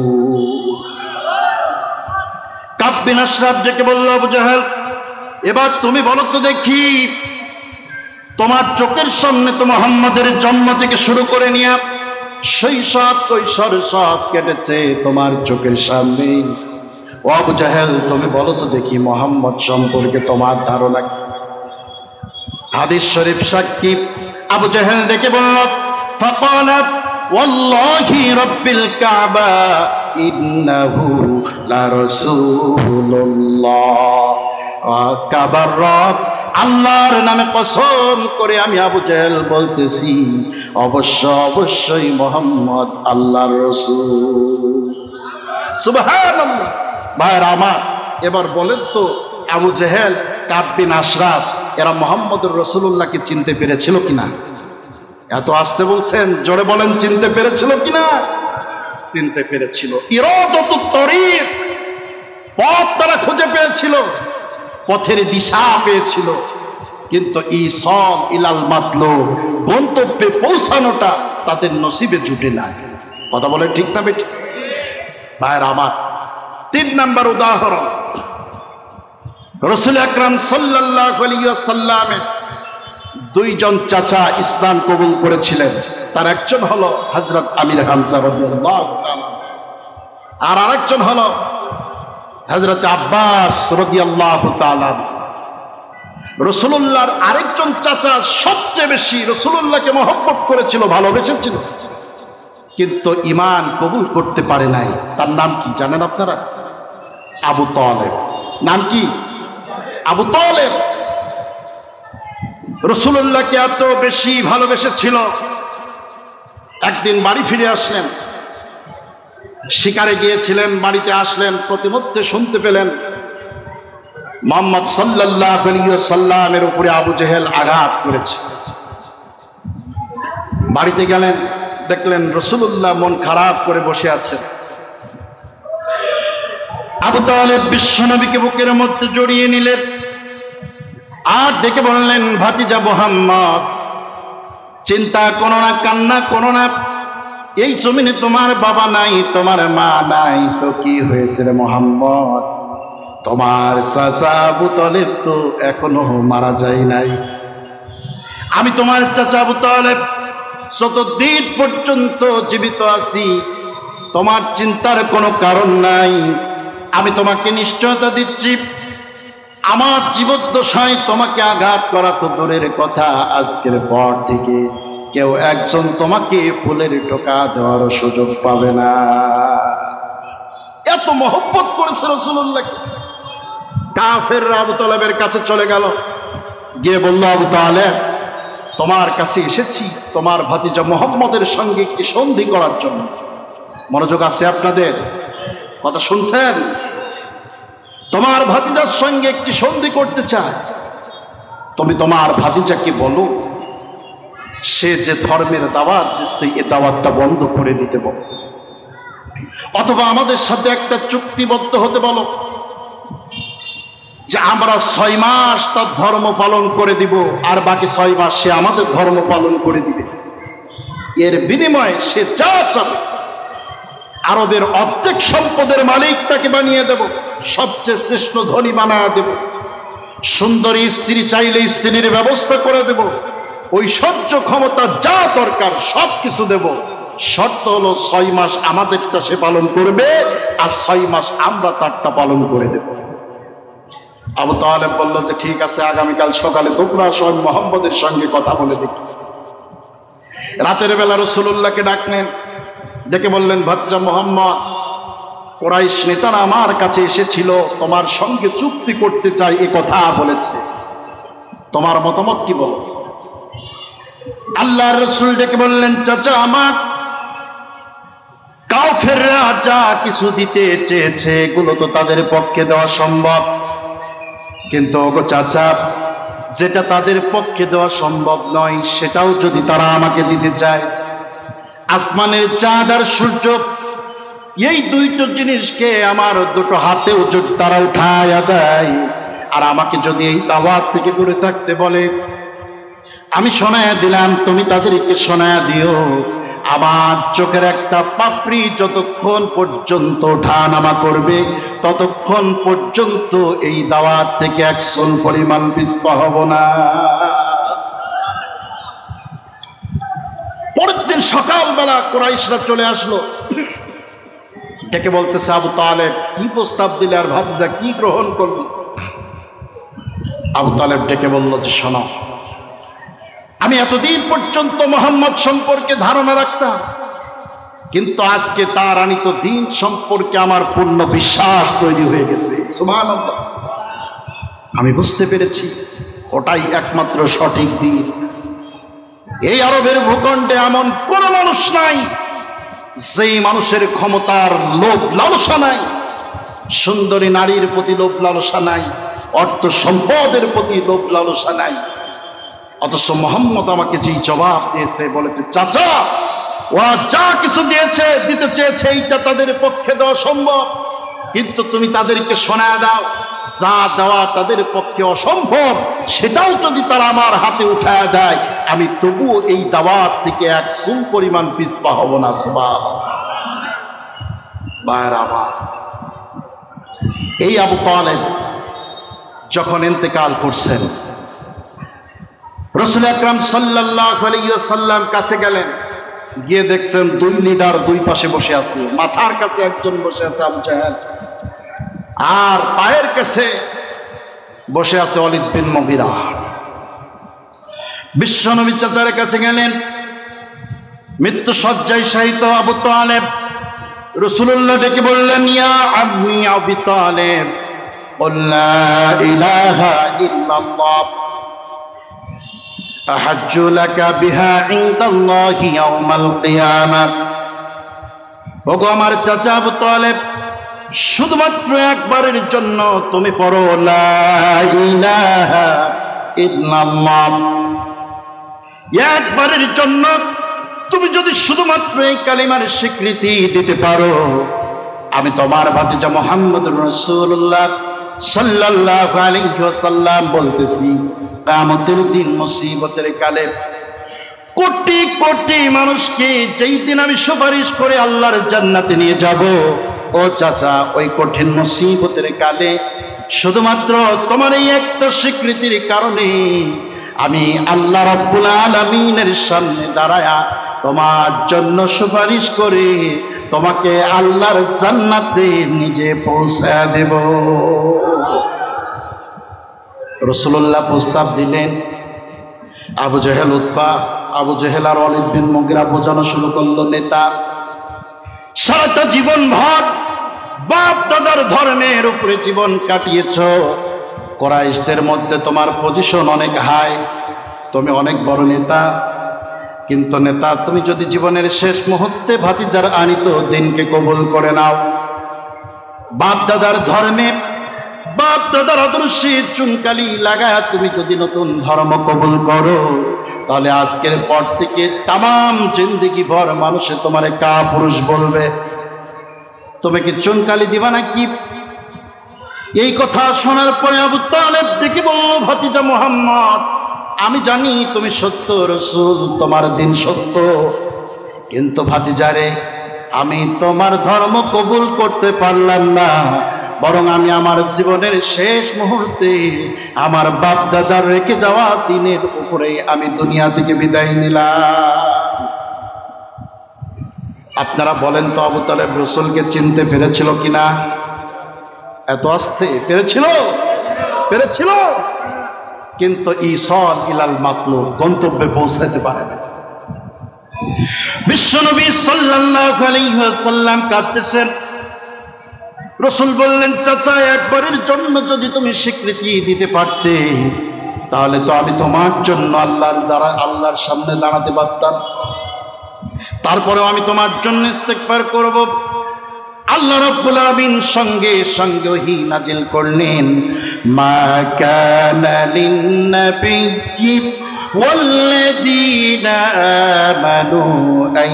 কাব বিন আশরাফ ডেকে বলল, আবু জাহেল, এবার তুমি বলো তো দেখি, তোমার চোখের সামনে তো মুহাম্মাদের জন্ম থেকে শুরু করে নিয়ে শৈশব কৈশোর সব কেটেছে তোমার চোখের সামনে। ও আবু জাহেল, তুমি বলো তো দেখি মুহাম্মদ সম্পর্কে তোমার ধারণা কি? হাদিস শরীফ সাক্ষী আবু জাহেল ডেকে বলল, ফাকালা ওয়াল্লাহি রাব্বিল কাবা ইন্নাহু লারাসূলুল্লাহ। কাবার রব আল্লাহর নামে কসম করে আমি আবু জাহেল বলতেছি, অবশ্যই মুহাম্মদ আল্লাহর রাসূল। সুবহানাল্লাহ। ভাইরা আমার, এবার বলেন তো আবু জাহেল, কাব বিন আশরাফ এরা মুহাম্মদুর রাসূলুল্লাহকে চিনতে পেরেছিল কিনা? এত আসতে বলছেন, জোরে বলেন, চিনতে পেরেছিল কিনা? চিনতে পেরেছিল। ইরাদাতুত তরিক, পথ তারা খুঁজে পেয়েছিল, পথের দিশা পেয়েছিল, কিন্তু ইসাল ইলাল মাতলুব, গন্তব্যে পৌঁছানোটা তাদের নসিবে জুটে নাই। কথা বলে ঠিক না বেঠিক? ভাইরা আমার, 3 নাম্বার উদাহরণ, রাসূল আকরাম সাল্লাল্লাহু আলাইহি ওয়াসাল্লামের 2 জন চাচা ইসলাম কবুল করেছিলেন। তার একজন হলো হযরত আমির হামজা রাদিয়াল্লাহু তাআলা, আর আরেকজন হলো হযরত আব্বাস রাদিয়াল্লাহু তাআলা। রাসূলুল্লাহর আরেকজন চাচা সবচেয়ে বেশি রাসূলুল্লাহকে মহব্বত করেছিল, ভালোবেসেছিল, কিন্তু ঈমান কবুল করতে পারে নাই। তার নাম কি জানেন আপনারা? আবু তালেব। নাম কি? আবু তালেব। রাসূলুল্লাহকে এত বেশি ভালোবেসেছিল, একদিন বাড়ি ফিরে আসলেন, শিকারে গিয়েছিলেন, বাড়িতে আসলেন, প্রতিমধ্যে শুনতে পেলেন মুহাম্মদ সাল্লাল্লাহু আলাইহি ওয়াসাল্লামের উপরে আবু জাহেল আঘাত করেছে। বাড়িতে গেলেন, দেখলেন রাসূলুল্লাহ মন খারাপ করে বসে আছেন। আবু তালেব বিশ্বনবীকে বুকের মধ্যে জড়িয়ে নিলেন আর ডেকে বললেন, ভাতিজা মুহাম্মদ, চিন্তা করো না, কান্না করো না, এই জমিনে তোমার বাবা নাই, তোমার মা নাই, তো কি হয়েছে রে মুহাম্মদ? তোমার চাচা আবু তালেব তো এখনো মারা যায় নাই। আমি তোমার চাচা আবু তালেব যতদিন পর্যন্ত জীবিত আছি, তোমার চিন্তার কোনো কারণ নাই। আমি তোমাকে নিশ্চয়তা দিচ্ছি, আমার জীবদ্দশায় তোমাকে আঘাত করা তো দূরের কথা, আজকের পর থেকে কেউ একজন তোমাকে ফুলের টোকা দেওয়ার সুযোগ পাবে না। এত মহব্বত করেছে রাসূলুল্লাহকে। কাফেররা আবু তালেবের কাছে চলে গেল, গিয়ে বলল, আবু তালেব, তোমার কাছে এসেছি তোমার ভাতিজা মুহাম্মদের সঙ্গে একটি সন্ধি করার জন্য। মনোযোগ আছে আপনাদের? কথা শুনছেন? তোমার ভাতিজার সঙ্গে একটি সন্ধি করতে চায়। তুমি তোমার ভাতিজাকে বলো, সে যে ধর্মের দাওয়াত দিচ্ছে এই দাওয়াতটা বন্ধ করে দিতে বলো, অথবা আমাদের সাথে একটা চুক্তিবদ্ধ হতে বলো যে আমরা 6 মাস তার ধর্ম পালন করে দিব, আর বাকি 6 মাস সে আমাদের ধর্ম পালন করে দিবে। এর বিনিময়ে সে যা চাবে, আরবের অর্ধেক সম্পদের মালিক তাকে বানিয়ে দেব, সবচেয়ে শ্রেষ্ঠ ধনী বানায় দেব, সুন্দরী স্ত্রী চাইলে স্ত্রীর ব্যবস্থা করে দেব, ঐশ্বর্য ক্ষমতা যা দরকার সবকিছু দেব। শর্ত হলো 6 মাস আমাদেরটা সে পালন করবে, আর 6 মাস আমরা তারটা পালন করে দেব। আবু তালেব বলল যে ঠিক আছে, আগামীকাল সকালে তোমরা স্বয়ং মুহাম্মদের সঙ্গে কথা বলে দেখি। রাতের বেলা রাসূলুল্লাহকে ডাকলেন, ডেকে বললেন, ভাতিজা মুহাম্মদ, কুরাইশ নেতারা আমার কাছে এসেছিল, তোমার সঙ্গে চুক্তি করতে চাই এ কথা বলেছে, তোমার মতামত কি বলো? আল্লাহর রাসূল ডেকে বললেন, চাচা আমার, কাফেররা যা কিছু দিতে চেয়েছে এগুলো তো তাদের পক্ষে দেওয়া সম্ভব, কিন্তু ওগো চাচা, যেটা তাদের পক্ষে দেওয়া সম্ভব নয় সেটাও যদি তারা আমাকে দিতে চায়, আসমানের চাঁদ আর সূর্য, এই দুইটো জিনিসকে আমার দুটো হাতেও যদি তারা উঠায়া দেয়, আর আমাকে যদি এই দাওয়াত থেকে দূরে থাকতে বলে, আমি শোনায়া দিলাম, তুমি তাদেরকে শোনায়া দিও, আমার চোখের একটা পাপড়ি যতক্ষণ পর্যন্ত ওঠানামা করবে ততক্ষণ পর্যন্ত এই দাওয়াত থেকে 1 পরিমাণ পিছপা হব না। পরের দিন সকালবেলা কুরাইশরা চলে আসলো, ডেকে বলতেছে, আবু তালেব কি প্রস্তাব দিলে, আর ভাতিজা কি গ্রহণ করলো? আবু তালেব ডেকে বলল যে শোনো, আমি এতদিন পর্যন্ত মুহাম্মদ সম্পর্কে ধারণা রাখতাম, কিন্তু আজকে তার আনিত দিন সম্পর্কে আমার পূর্ণ বিশ্বাস তৈরি হয়ে গেছে। সুবহানাল্লাহ, আমি বুঝতে পেরেছি ওটাই একমাত্র সঠিক দিন। এই আরবের ভূখণ্ডে এমন কোন মানুষ নাই যেই মানুষের ক্ষমতার লোভ লালসা নাই, সুন্দরী নারীর প্রতি লোভ লালসা নাই, অর্থ সম্পদের প্রতি লোভ লালসা নাই। অথচ মুহাম্মদ আমাকে যেই জবাব দিয়েছে, বলেছে, চাচা ওরা যা কিছু দিয়েছে, দিতে চেয়েছে, এইটা তাদের পক্ষে দেওয়া সম্ভব, কিন্তু তুমি তাদেরকে শোনায় দাও, যা দেওয়া তাদের পক্ষে অসম্ভব সেটাও যদি তারা আমার হাতে উঠায় দেয়, আমি তবুও এই দাওয়াত থেকে 1 পরিমাণ পিছপা হব না। সুবহানাল্লাহ। ভাইরা আমার, এই আবু তালেব যখন ইন্তেকাল করছেন, রাসূল আকরাম সাল্লাল্লাহু আলাইহি ওয়াসাল্লাম কাছে গেলেন, গিয়ে দেখছেন 2 লিডার 2 পাশে বসে আছে। মাথার কাছে একজন বসে আছে আবু জাহেল, আর পায়ের কাছে বসে আছে ওয়ালিদ বিন মুগীরা। বিশ্বনবী চাচার কাছে গেলেন, মৃত্যু শয্যায় শায়িত আবু তালেব। রাসূলুল্লাহ ডেকে বললেন, ইয়া আম্মি আবু তালেব, কুল লা ইলাহা ইল্লাল্লাহ আহাজ্জু লাকা বিহা ইনদাল্লাহি ইয়াওমাল কিয়ামাহ। ওগো আমার চাচা আবু তালেব, শুধুমাত্র একবারের জন্য তুমি পড়ো লা ইলাহা ইল্লাল্লাহ। একবারের জন্য তুমি যদি শুধুমাত্র এই কালিমার স্বীকৃতি দিতে পারো, আমি তোমার ভাতিজা মুহাম্মদুর রাসূলুল্লাহ সাল্লাল্লাহু আলাইহি ওয়াসাল্লাম বলতেছি, কিয়ামতের দিন মুসিবতের কালে কোটি কোটি মানুষকে যেই দিন আমি সুপারিশ করে আল্লাহর জান্নাতে নিয়ে যাব, ও চাচা ওই কঠিন মুসিবতের কালে শুধুমাত্র তোমার এই একটা স্বীকৃতির কারণে আমি আল্লাহ রাব্বুল আলামিনের সামনে দাঁড়ায়া তোমার জন্য সুপারিশ করে তোমাকে আল্লাহর জান্নাতে নিজে পৌঁছায় দেব। রাসূলুল্লাহ প্রস্তাব দিলেন। আবু জেহেল, উতবা, আবু জেহেল আর ওয়ালিদ বিন মুগীরা বোঝানো শুরু করলো, নেতা সারাটা জীবন ভর বাপ দাদার ধর্মের উপরে জীবন কাটিয়েছ, কুরাইশদের মধ্যে তোমার পজিশন অনেক হাই, তুমি অনেক বড় নেতা, কিন্তু নেতা তুমি যদি জীবনের শেষ মুহূর্তে ভাতিজার আনিত দিনকে কবুল করে নাও, বাপ দাদার ধর্মে বাপ দাদার আদর্শে চুনকালি লাগায় তুমি যদি নতুন ধর্ম কবুল করো, তাহলে আজকের পর থেকে তামাম জিন্দেগি ভর মানুষে তোমার কাপুরুষ বলবে। তুমি কি চুনকালি দিবা নাকি? এই কথা শোনার পরে আবু তালেব দেখে বলল, ভাতিজা মুহাম্মদ, আমি জানি তুমি সত্য রাসূল, তোমার দিন সত্য, কিন্তু ভাতিজারে আমি তোমার ধর্ম কবুল করতে পারলাম না, বরং আমি আমার জীবনের শেষ মুহূর্তে আমার বাপ দাদার রেখে যাওয়া দিনের উপরে আমি দুনিয়া থেকে বিদায় নিলাম। আপনারা বলেন তো, আবু তালেব রাসূলকে চিনতে পেরেছিল কিনা? এত আস্তে পেরেছিল, কিন্তু ঈসাল ইলাল মাতলুব, গন্তব্যে পৌঁছাতে পারে না। বিশ্বনবী সাল্লাল্লাহু আলাইহি ওয়াসাল্লাম কাঁদতেছেন। রাসূল বললেন, চাচা, একবারের জন্য যদি তুমি স্বীকৃতি দিতে পারতে, তাহলে তো আমি তোমার জন্য আল্লাহর সামনে দাঁড়াতে পারতাম, তারপরেও আমি তোমার জন্য ইস্তেগফার করব। আল্লাহ রাব্বুল আলামিন সঙ্গে সঙ্গে ওহী নাজিল করলেন, মা কানা লিন-নাবিয়্যি ওয়াল্লাযীনা আমানু আন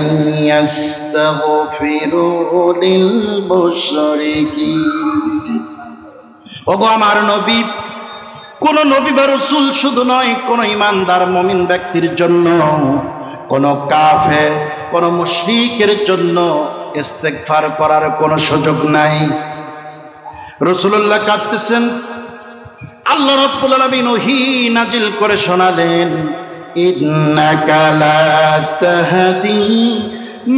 ইস্তাগফিরু লিল মুশরিকিন। ওগো আমার নবী, কোন নবী বা রাসূল শুধু নয়, কোন ঈমানদার মুমিন ব্যক্তির জন্য, কোন কাফের, কোন মুশরিকের জন্য ইস্তেগফার করার কোনো সুযোগ নাই। রাসূলুল্লাহ কাঁদতেছেন, আল্লাহ রাব্বুল আলামিন ওহী নাজিল করে শোনালেন, ইন্নাকা লা তাহদি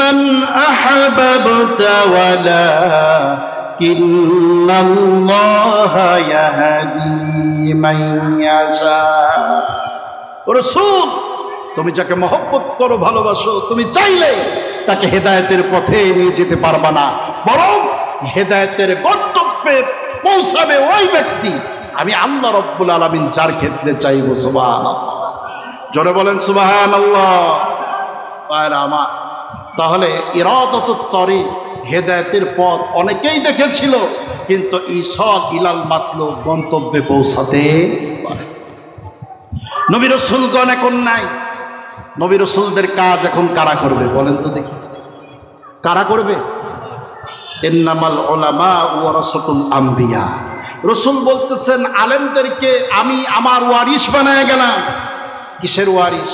মান আহবাবতা ওয়ালাকিন্নাল্লাহা ইয়াহদি মান ইয়াশা। রাসূল, তুমি যাকে মহব্বত করো, ভালোবাসো, তুমি চাইলে তাকে হেদায়েতের পথে নিয়ে যেতে পারবা না, বরং হেদায়েতের গন্তব্যে পৌঁছাবে ওই ব্যক্তি আমি আল্লাহ রাব্বুল আলামিন যার ক্ষেত্রে চাইবো। সুবহানাল্লাহ, জোরে বলেন সুবহানাল্লাহ। আমার তাহলে ইরাদাতুত তরিক, হেদায়েতের পথ অনেকেই দেখেছিল, কিন্তু ঈসাল ইলাল মাতলুব, গন্তব্যে পৌঁছাতে পারে। নবী রাসূলগণ এখন নাই, নবী রাসূলদের কাজ এখন কারা করবে বলেন তো দেখি? কারা করবে? ইন্নামাল উলামা ওয়ারাসাতুল আম্বিয়া। রাসূল বলতেছেন, আলেমদেরকে আমি আমার ওয়ারিস বানায় গেলাম। কিসের ওয়ারিস?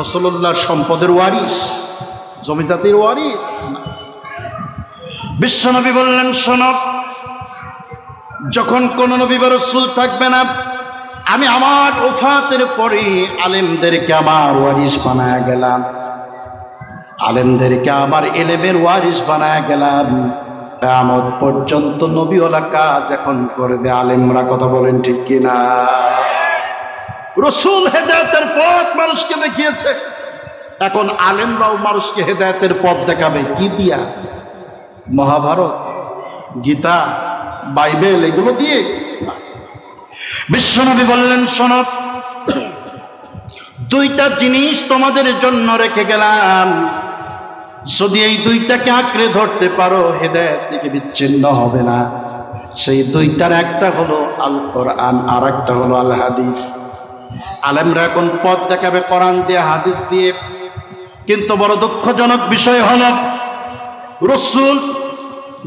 রাসূলুল্লাহর সম্পদের ওয়ারিস, জমিদাতির ওয়ারিস। বিশ্বনবী বললেন, শোনো, যখন কোন নবী বা রাসূল থাকবে না, আমি আমার ওফাতের পরে আলেমদেরকে আমার ওয়ারিস বানায় গেলাম, আলেমদেরকে আমার ইলমের ওয়ারিস বানায় গেলাম। কিয়ামত পর্যন্ত নবীওয়ালা কাজ এখন করবে আলেমরা। কথা বলেন ঠিক কিনা? রাসূল হেদায়েতের পথ মানুষকে দেখিয়েছে, এখন আলেমরাও মানুষকে হেদায়েতের পথ দেখাবে। কি দিয়া? মহাভারত, গীতা, বাইবেল, এগুলো দিয়ে? বিশ্বনবী বললেন, শোনো, দুইটা জিনিস তোমাদের জন্য রেখে গেলাম, যদি এই দুইটাকে আঁকড়ে ধরতে পারো হেদায়েত থেকে বিচ্ছিন্ন হবে না। সেই দুইটার একটা হলো আল কোরআন, আর একটা হলো আল হাদিস। আলেমরা এখন পথ দেখাবে কোরআন দিয়ে, হাদিস দিয়ে, কিন্তু বড় দুঃখজনক বিষয় হলো রাসূল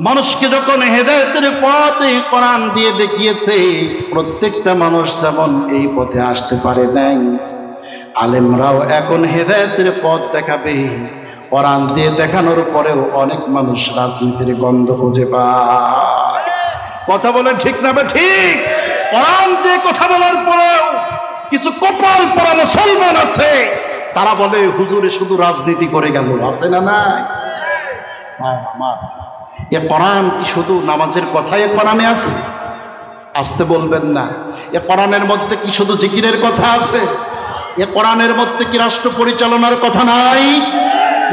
মানুষকে যখন হেদায়েতের পথে কোরআন দিয়ে দেখিয়েছে, প্রত্যেকটা মানুষ যেমন এই পথে আসতে পারে নাই, আলেমরাও এখন হেদায়েতের পথ দেখাবে। কোরআন দিয়ে দেখানোর পরেও অনেক মানুষ রাজনীতির গন্ধ খুঁজে পায়। কথা বলে ঠিক না বে ঠিক? কোরআন দিয়ে কথা বলার পরেও কিছু কপাল পরা মুসলমান আছে, তারা বলে হুজুরে শুধু রাজনীতি করে গেল। আছে না নাই? আমার এ কোরআন কি শুধু নামাজের কথাই কোরআনে আছে? আসতে বলবেন না। এ কোরআনের মধ্যে কি শুধু জিকিরের কথা আছে? এ কোরআনের মধ্যে কি রাষ্ট্র পরিচালনার কথা নাই?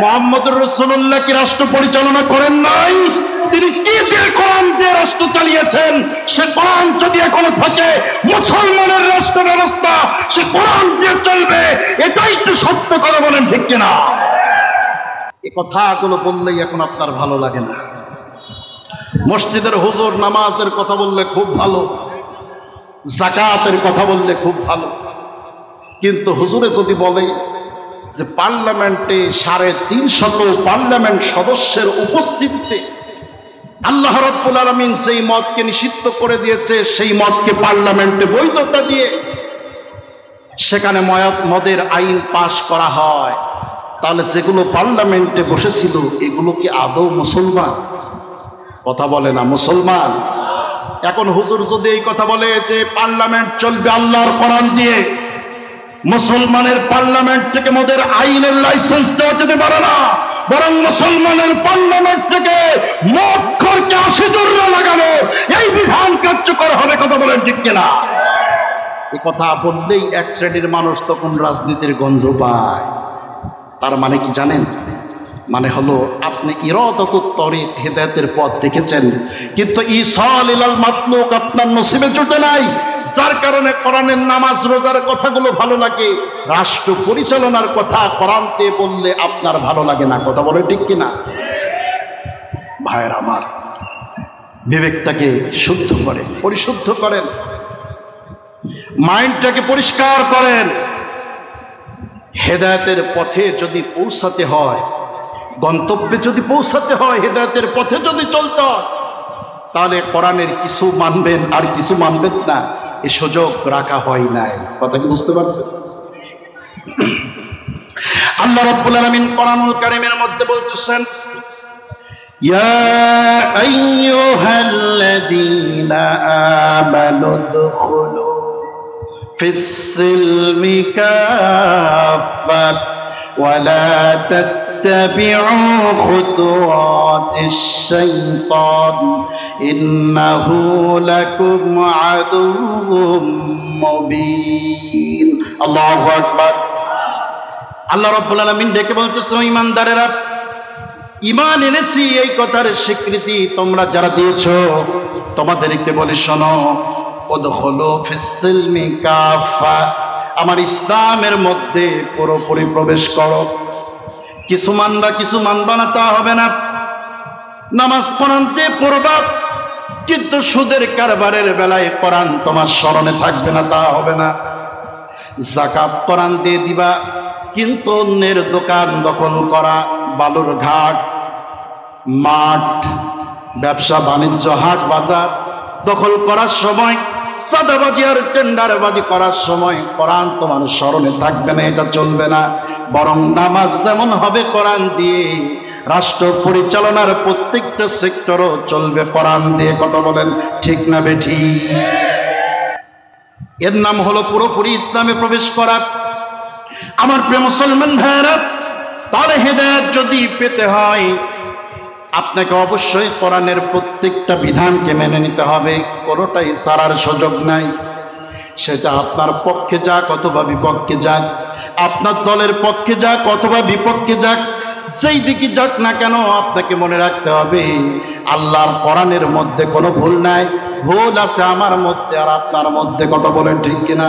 মুহাম্মদুর রাসূলুল্লাহ কি রাষ্ট্র পরিচালনা করেন নাই? তিনি কি দিয়ে কোরআন দিয়ে রাষ্ট্র চালিয়েছেন? সে কোরআন যদি এখনো থাকে, মুসলমানের রাষ্ট্র ব্যবস্থা সে কোরআন দিয়ে চলবে। এটাই তো সত্য কথা, বলেন ঠিক কিনা? এই কথাগুলো বললেই এখন আপনার ভালো লাগে না। মসজিদের হুজুর নামাজের কথা বললে খুব ভালো, যাকাতের কথা বললে খুব ভালো, কিন্তু হুজুরে যদি বলে যে পার্লামেন্টে 350 পার্লামেন্ট সদস্যের উপস্থিতিতে আল্লাহ রাব্বুল আলামিন যেই মতকে নিষিদ্ধ করে দিয়েছে, সেই মতকে পার্লামেন্টে বৈধতা দিয়ে সেখানে মদের আইন পাশ করা হয়, তাহলে যেগুলো পার্লামেন্টে বসেছিল এগুলো কি আদৌ মুসলমান? কথা বলে না মুসলমান। এখন হুজুর যদি এই কথা বলে যে পার্লামেন্ট চলবে আল্লাহর কোরআন দিয়ে, মুসলমানের পার্লামেন্ট থেকে মদের আইনের লাইসেন্স দেওয়া যেতে পারে না, বরং মুসলমানের পার্লামেন্ট থেকে মদ খোরকে 80 জোড়া লাগানো এই বিধান কার্যকর হবে। কথা বলেন ঠিক কিনা? এই কথা বললেই এক শ্রেণীর মানুষ তখন রাজনীতির গন্ধ পায়। তার মানে কি জানেন? মানে হলো আপনি ইরাদাতুত তরিক হিদায়াতের পথ দেখেছেন, কিন্তু ইসাল ইলাল মাতলুক আপনার নসিবে জুটে নাই, যার কারণে কোরআনের নামাজ রোজার কথাগুলো ভালো লাগে, রাষ্ট্র পরিচালনার কথা কোরআনতে বললে আপনার ভালো লাগে না। কথা বলে ঠিক কিনা? ভাইয়ের আমার, বিবেকটাকে শুদ্ধ করেন, পরিশুদ্ধ করেন, মাইন্ডটাকে পরিষ্কার করেন। হেদায়েতের পথে যদি পৌঁছাতে হয়, গন্তব্যে যদি পৌঁছাতে হয়, হেদায়েতের পথে যদি চলতে হয়, তাহলে কোরআনের কিছু মানবেন আর কিছু মানবেন না, এই সুযোগ রাখা হয় নাই। কথা কি বুঝতে পারছেন? আল্লাহ রাব্বুল আলামিন কোরআনুল কারীমের মধ্যে বলতেছেন, ইয়া আইয়ুহাল্লাযীনা আমানু দুখুলু ফিস সিলমি কাফা ওয়া লা اتبعوا خطوات الشيطان إنه لكم عدو مبين الله أكبر আল্লাহ রাব্বুল আলামিন ডেকে বলতেছেন, ঈমানদারেরা, ঈমান এনেছি এই কথার স্বীকৃতি তোমরা যারা দিয়েছো, তোমাদেরকে বলি শোনো, উদখুলু ফিস সিলমি কাফা, আমার ইসলামের মধ্যে পুরোপুরি প্রবেশ করো। কিছু মানবা কিছু মানবা না তা হবে না। নামাজ কোরআনতে পড়বা, কিন্তু সুদের কারবারের বেলায় কোরআন তোমার স্মরণে থাকবে না তা হবে না। যাকাত কোরআন দিয়ে দিবা, কিন্তু অন্যের দোকান দখল করা, বালুর ঘাট, মাঠ, ব্যবসা বাণিজ্য, হাট বাজার দখল করার সময়, সাদাবাজি আর টেন্ডারবাজি করার সময় কোরআন তোমার স্মরণে থাকবে না, এটা চলবে না। বরং নামাজ যেমন হবে কোরআন দিয়ে, রাষ্ট্র পরিচালনার প্রত্যেকটা সেক্টরও চলবে কোরআন দিয়ে। কথা বলেন ঠিক না বেঠি? এর নাম হলো পুরোপুরি ইসলামে প্রবেশ করা। আমার প্রিয় মুসলমান ভাইরা, তাহলে হেদায়েত যদি পেতে হয়, আপনাকে অবশ্যই কোরআনের প্রত্যেকটা বিধানকে মেনে নিতে হবে, কোনোটাই ছাড়ার সুযোগ নাই। সেটা আপনার পক্ষে যাক অথবা বিপক্ষে যাক, আপনার দলের পক্ষে যাক অথবা বিপক্ষে যাক, সেই দিকে যাক না কেন, আপনাকে মনে রাখতে হবে আল্লাহর কোরআনের মধ্যে কোনো ভুল নাই। ভুল আছে আমার মধ্যে আর আপনার মধ্যে। কথা বলেন ঠিক কিনা?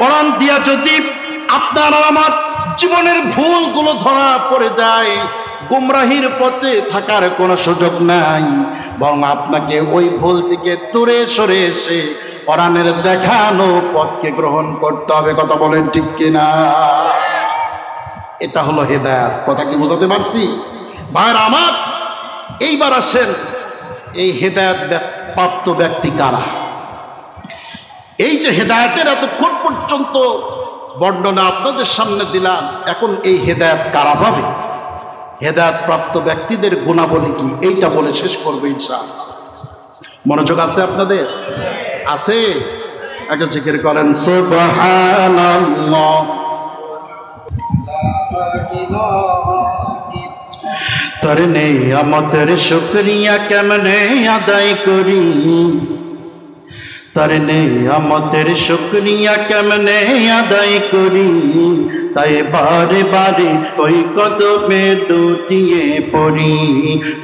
কোরআন দিয়া যদি আপনার আর আমার জীবনের ভুলগুলো ধরা পড়ে যায়, গুমরাহির পথে থাকার কোনো সুযোগ নাই, বরং আপনাকে ওই ভুল থেকে দূরে সরে এসে কোরআনের দেখানো পথকে গ্রহণ করতে হবে। কথা বলেন ঠিক কিনা? এটা হলো হেদায়েত। কথা কি বোঝাতে পারছি ভাইরা আমার? এইবার আসেন, এই হেদায়েত প্রাপ্ত ব্যক্তি কারা? এই যে হেদায়েতের এতক্ষণ পর্যন্ত বর্ণনা আপনাদের সামনে দিলাম, এখন এই হেদায়েত কারা পাবে? হেদায়েত প্রাপ্ত ব্যক্তিদের গুণাবলী কি, এইটা বলে শেষ করবো ইনশাআল্লাহ। মনোযোগ আছে আপনাদের? আছে? আগে জিকির করেন সুবহানাল্লাহ। তোর নিয়ামতের শুকরিয়া কেমনে আদায় করি, তার নেয়ামতের শুকরিয়া কেমনে আদায় করি, তাই বারে বারে ওই কদমে লুটিয়ে পড়ি,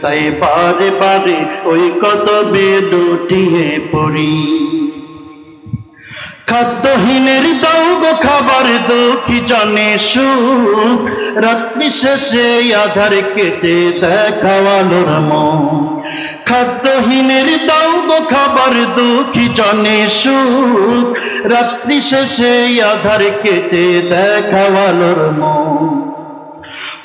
তাই বারে বারে ওই কদমে লুটিয়ে পড়ি। খাদ্যহীনের দাও গো খাবার, দুঃখী জনে সুখ, রাত্রি শেষে আধার কেটে দেখাওয়ালোর মন। খাদ্যহীনের দাও গো খাবার, দুঃখী জনে সুখ, রাত্রি শেষে আধার কেটে দেখাওয়ালোর মন।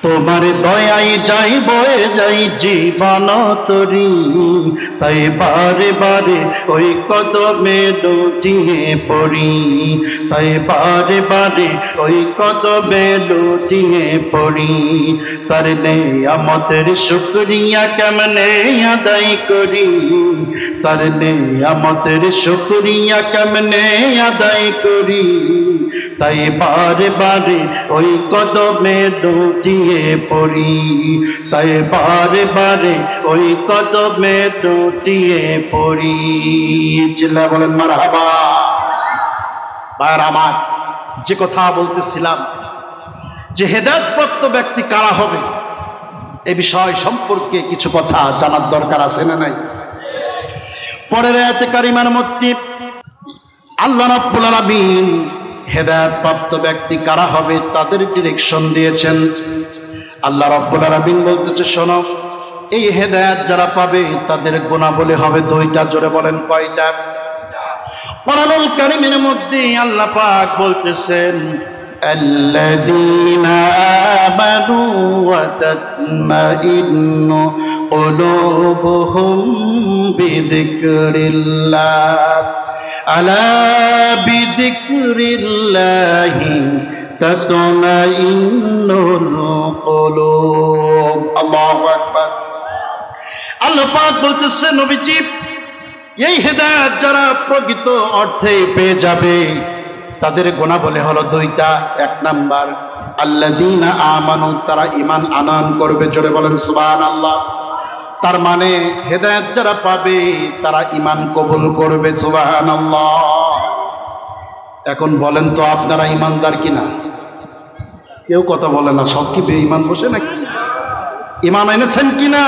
তোমার দয়ায় যাই বয়ে যাই জীবন তরি, তাই বারে বারে ওই কদমে লুটিয়ে পড়ি, তাই বারে বারে ওই কদমে লুটিয়ে পড়ি। তার নেয়ামতের শুকরিয়া কেমনে আদায় করি, তার নেয়ামতের শুকরিয়া কেমনে আদায় করি, তাই বারে বারে ওই কদমে লুটিয়ে পড়ি, তাই বারে বারে ওই কদমে লুটিয়ে পড়ি। চিল্লা বলেন মারহাবা। ভাইরা আমার, যে কথা বলতেছিলাম যে হেদায়েতপ্রাপ্ত ব্যক্তি কারা হবে, এ বিষয় সম্পর্কে কিছু কথা জানার দরকার আছে না নাই? পরের আয়াতে কারিমার মধ্যে আল্লাহ রাব্বুল আলামিন হেদায়েতপ্রাপ্ত ব্যক্তি কারা হবে তাদের ডিরেকশন দিয়েছেন। আল্লাহ রাব্বুল আলামিন বলতেছে, শোনো, এই হেদায়েত যারা পাবে তাদের গুণাবলী হবে দুইটা। জোরে বলেন কয়টা? কোরআনুল কারীমের মধ্যে আল্লাহ পাক বলতেছেন, আল্লাযীনা আমানু ওয়া তাতমাইন্নু কুলুবুহুম বিযিকরিল্লাহ, আলা বিযিকরিল্লাহি তাতমাইন্নুল কুলুব। আল্লাহু আকবার। আল্লাহ পাক বলতেছেন, নবীজি, এই হেদায়েত যারা প্রকৃত অর্থে পেয়ে যাবে তাদের গুণাবলী হলো দুইটা। এক নাম্বার, আল্লাযীনা আমানু, তারা ঈমান আনয়ন করবে। জোরে বলেন সুবহানাল্লাহ। তার মানে হেদায়েত যারা পাবে তারা ঈমান কবুল করবে। সুবহানাল্লাহ। এখন বলেন তো আপনারা ঈমানদার কিনা? কেউ কথা বলে না, সব কি বেঈমান বসে নাকি? ঈমান এনেছেন কিনা?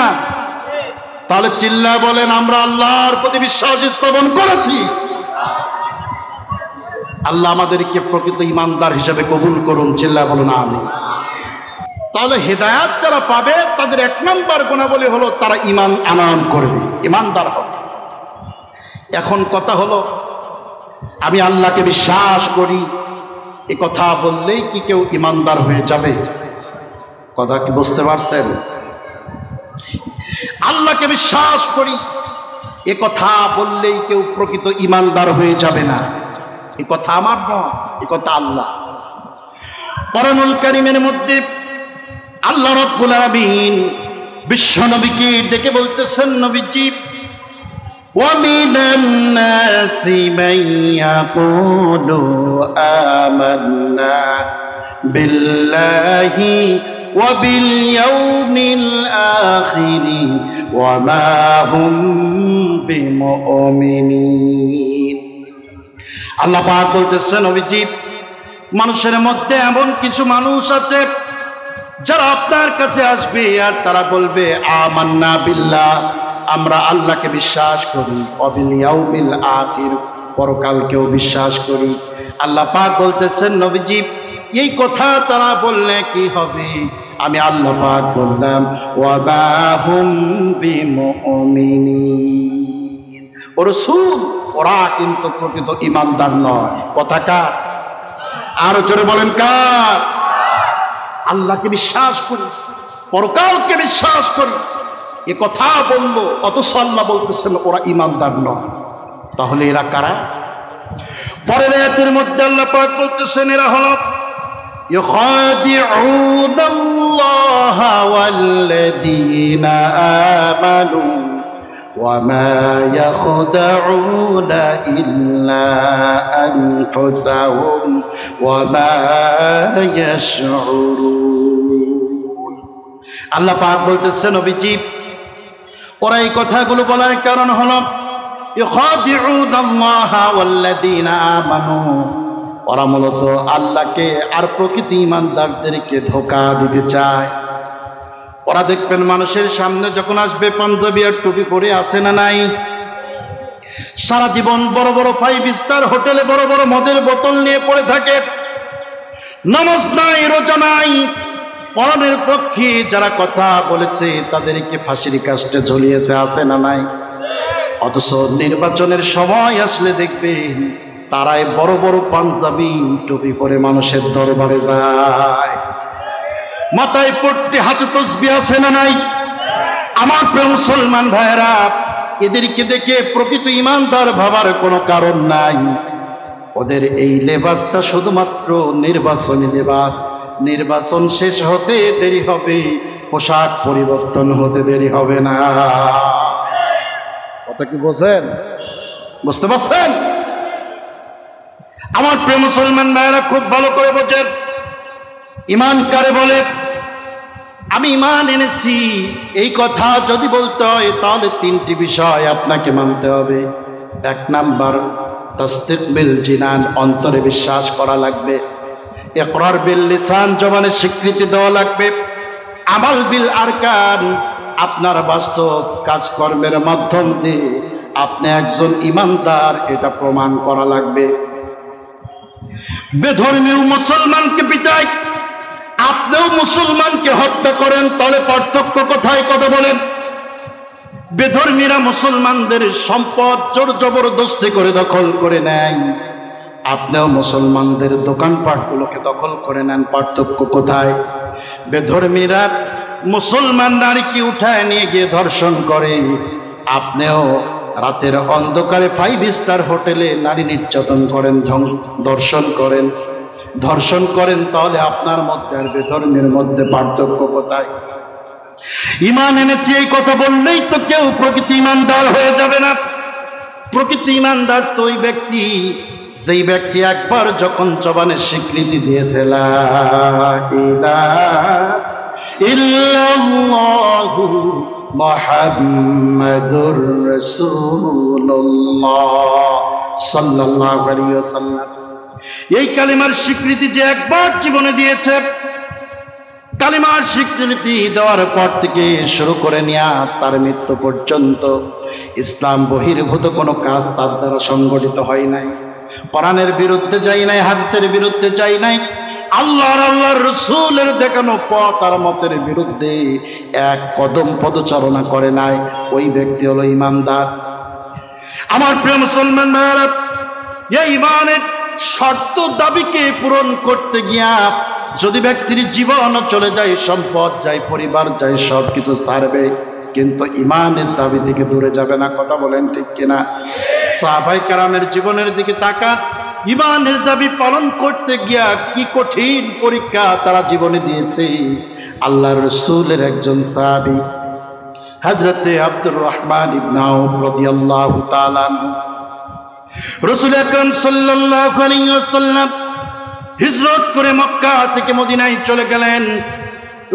তাহলে চিল্লা বলেন, আমরা আল্লাহর প্রতি বিশ্বাস স্থাপন করেছি। আল্লাহ আমাদেরকে প্রকৃত ঈমানদার হিসেবে কবুল করুন। চিল্লা বলুন আমিন। তাহলে হেদায়েত যারা পাবে তাদের এক নম্বর গুণাবলী হলো তারা ঈমান আনয়ন করবে, ঈমানদার হবে। এখন কথা হলো, আমি আল্লাহকে বিশ্বাস করি, এ কথা বললেই কি কেউ ঈমানদার হয়ে যাবে? কথা কি বুঝতে পারছেন? আল্লাহকে বিশ্বাস করি, এ কথা বললেই কেউ প্রকৃত ঈমানদার হয়ে যাবে না। এ কথা আমার নয়, এ কথা আল্লাহ। কোরআনুল কারীমের মধ্যে আল্লাহ রাব্বুল আলামিন বিশ্ব নবীকে ডেকে বলতেছেন, নবীজি, ওয়া মিনান নাসি মান ইয়াকুলু আমান্না বিল্লাহি ওয়া বিল ইয়াউমিল আখিরি ওয়া মা হুম বিমুমিনিন। আল্লাহ পাক বলতেছেন, নবীজি, মানুষের মধ্যে এমন কিছু মানুষ আছে যারা আপনার কাছে আসবে আর তারা বলবে, আমান্না বিল্লাহ, আমরা আল্লাহকে বিশ্বাস করি, ওয়া বিল ইয়াউমিল আখির, পরকালকেও বিশ্বাস করি। আল্লাহ পাক বলতেছেন, নবীজি, এই কথা তারা বললে কি হবে? আমি আল্লাহ পাক বললাম, ওয়া মা হুম বিমুমিনিন। ও রাসূল, ওরা কিন্তু প্রকৃত ঈমানদার নয়। কথা কার? আর জোরে বলেন কার? আল্লাহকে বিশ্বাস করি, পরকালকে বিশ্বাস করি, এ কথা বললো, অথচ আল্লাহ বলতেছেন ওরা ঈমানদার নয়। তাহলে এরা কারা? পরের আয়াতের মধ্যে আল্লাহ পাক বলতেছেন, এরা হলো ইউখাদিউনাল্লাহা ওয়াল্লাযীনা আমানু ওয়া মা ইয়াখদাউনা ইল্লা আনফুসাহুম ওয়া মা ইয়াশউরুন। আল্লাহ পাক বলতেছেন, নবীজি, ওরা এই কথাগুলো বলার কারণ হলো ইখাদিউনাল্লাহা ওয়াল্লাযীনা আমানু, ওরা মূলত আল্লাহকে আর প্রকৃত ঈমানদারদেরকে ধোঁকা দিতে চায়। ওরা দেখবেন মানুষের সামনে যখন আসবে পাঞ্জাবি আর টুপি পরে আসে না নাই, সারা জীবন বড় বড় 5 স্টার হোটেলে বড় বড় মদের বোতল নিয়ে পড়ে থাকে, নামাজ নাই, রোজা নাই, কোরআনের পক্ষে যারা কথা বলেছে তাদেরকে ফাঁসির কাস্টে ঝুলিয়েছে, আছে না নাই। অথচ নির্বাচনের সময় আসলে দেখবেন তারাই বড় বড় পাঞ্জাবি টুপি পরে মানুষের দরবারে যায়, মাথায় পট্টি, হাতে তসবিহ, আছে না নাই। আমার প্রিয় মুসলমান ভাইরা, এদেরকে দেখে প্রকৃত ঈমানদার ভাবার কোনো কারণ নাই। ওদের এই লেবাসটা শুধুমাত্র নির্বাচনী লেবাস, নির্বাচন শেষ হতে দেরি হবে, পোশাক পরিবর্তন হতে দেরি হবে না। কথা কি বোঝেন? বুঝতে পারছেন? আমার প্রিয় মুসলমান ভাইরা খুব ভালো করে বোঝেন, ঈমান কারে বলে। আমি ঈমান এনেছি এই কথা যদি বলতে হয় তাহলে 3টি বিষয় আপনাকে মানতে হবে। 1 নাম্বার তাসদীক বিল জিনান, অন্তরে বিশ্বাস করা লাগবে। ইকরার বিল লিসান, জবানে স্বীকৃতি দেওয়া লাগবে। আমাল বিল আরকান, আপনার বাস্তব কাজকর্মের মাধ্যম দিয়ে আপনি একজন ঈমানদার এটা প্রমাণ করা লাগবে। বেধর্মী মুসলমানকে পিটায়, আপনিও মুসলমানকে হত্যা করেন, তাহলে পার্থক্য কোথায়? কথা বলেন। বেধর্মীরা মুসলমানদের সম্পদ জোর জবরদস্তি করে দখল করে নেয়, আপনিও মুসলমানদের দোকানপাটগুলোকে দখল করে নেন, পার্থক্য কোথায়? বেধর্মীরা মুসলমান নারীকে উঠায় নিয়ে গিয়ে ধর্ষণ করে, আপনিও রাতের অন্ধকারে 5 স্টার হোটেলে নারী নির্যাতন করেন, ধর্ষণ করেন, তাহলে আপনার মধ্যে আর বেধর্মীর মধ্যে পার্থক্য কোথায়? ঈমান এনেছি এই কথা বললেই তো কেউ প্রকৃত ঈমানদার হয়ে যাবে না। প্রকৃত ঈমানদার তো ওই ব্যক্তি, যেই ব্যক্তি একবার যখন জবানে স্বীকৃতি দিয়েছে লা ইলাহা ইল্লাল্লাহু মুহাম্মাদুর রাসূলুল্লাহ সাল্লাল্লাহু আলাইহি ওয়াসাল্লাম, এই কালিমার স্বীকৃতি যে একবার জীবনে দিয়েছে, কালিমার স্বীকৃতি দেওয়ার পর থেকে শুরু করে নিয়ে তার মৃত্যু পর্যন্ত ইসলাম বহির্ভূত কোনো কাজ তার দ্বারা সংগঠিত হয় নাই। কোরআনের বিরুদ্ধে যাই নাই, হাদিসের বিরুদ্ধে যাই নাই, আল্লাহর রাসূলের দেখানো পথ আর মতের বিরুদ্ধে এক কদম পদচারণা করে নাই, ওই ব্যক্তি হলো ঈমানদার। আমার প্রিয় মুসলমান ভাইরা, এই ঈমানের শর্ত দাবিকে পূরণ করতে গিয়া যদি ব্যক্তির জীবন চলে যায়, সম্পদ যায়, পরিবার যায়, সব কিছু ছাড়বে, কিন্তু ঈমানের দাবি থেকে দূরে যাবে না। কথা বলেন ঠিক কিনা? সাহাবায়ে কেরামের জীবনের দিকে তাকান, ঈমানের দাবি পালন করতে গিয়া কি কঠিন পরীক্ষা তারা জীবনে দিয়েছে। আল্লাহর রাসূলের একজন সাহাবী হযরতে আব্দুর রহমান ইবনে আউফ রাদিয়াল্লাহু তাআলা আনহু, রাসূল আকরাম সাল্লাল্লাহু আলাইহি ওয়াসাল্লাম হিজরত করে মক্কা থেকে মদিনায় চলে গেলেন।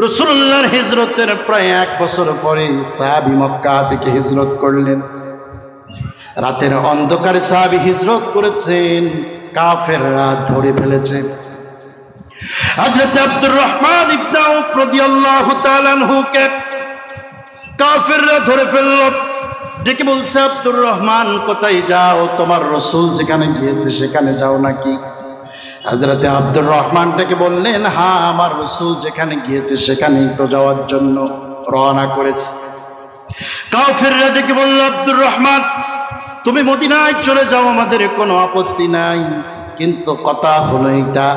রাসূলুল্লাহর হিজরতের প্রায় 1 বছর পরে সাহাবী মক্কা থেকে হিজরত করলেন। রাতের অন্ধকারে সাহাবী হিজরত করেছেন, কাফেররা ধরে ফেলেছে। হযরত আব্দুর রহমান ইবনে আউফ রাদিয়াল্লাহু তাআলা আনহুকে কাফেররা ধরে ফেলল, ডেকে বলছে, আব্দুর রহমান কোথায় যাও? তোমার রাসূল যেখানে গিয়েছে সেখানে যাও নাকি? হযরতে আব্দুর রহমান ডেকে বললেন, হ্যাঁ, আমার রাসূল যেখানে গিয়েছে সেখানেই তো যাওয়ার জন্য রওনা করেছে। কাফেররা ডেকে বলল, আব্দুর রহমান তুমি মদিনায় চলে যাও, আমাদের কোনো আপত্তি নাই, কিন্তু কথা হলো এইটা,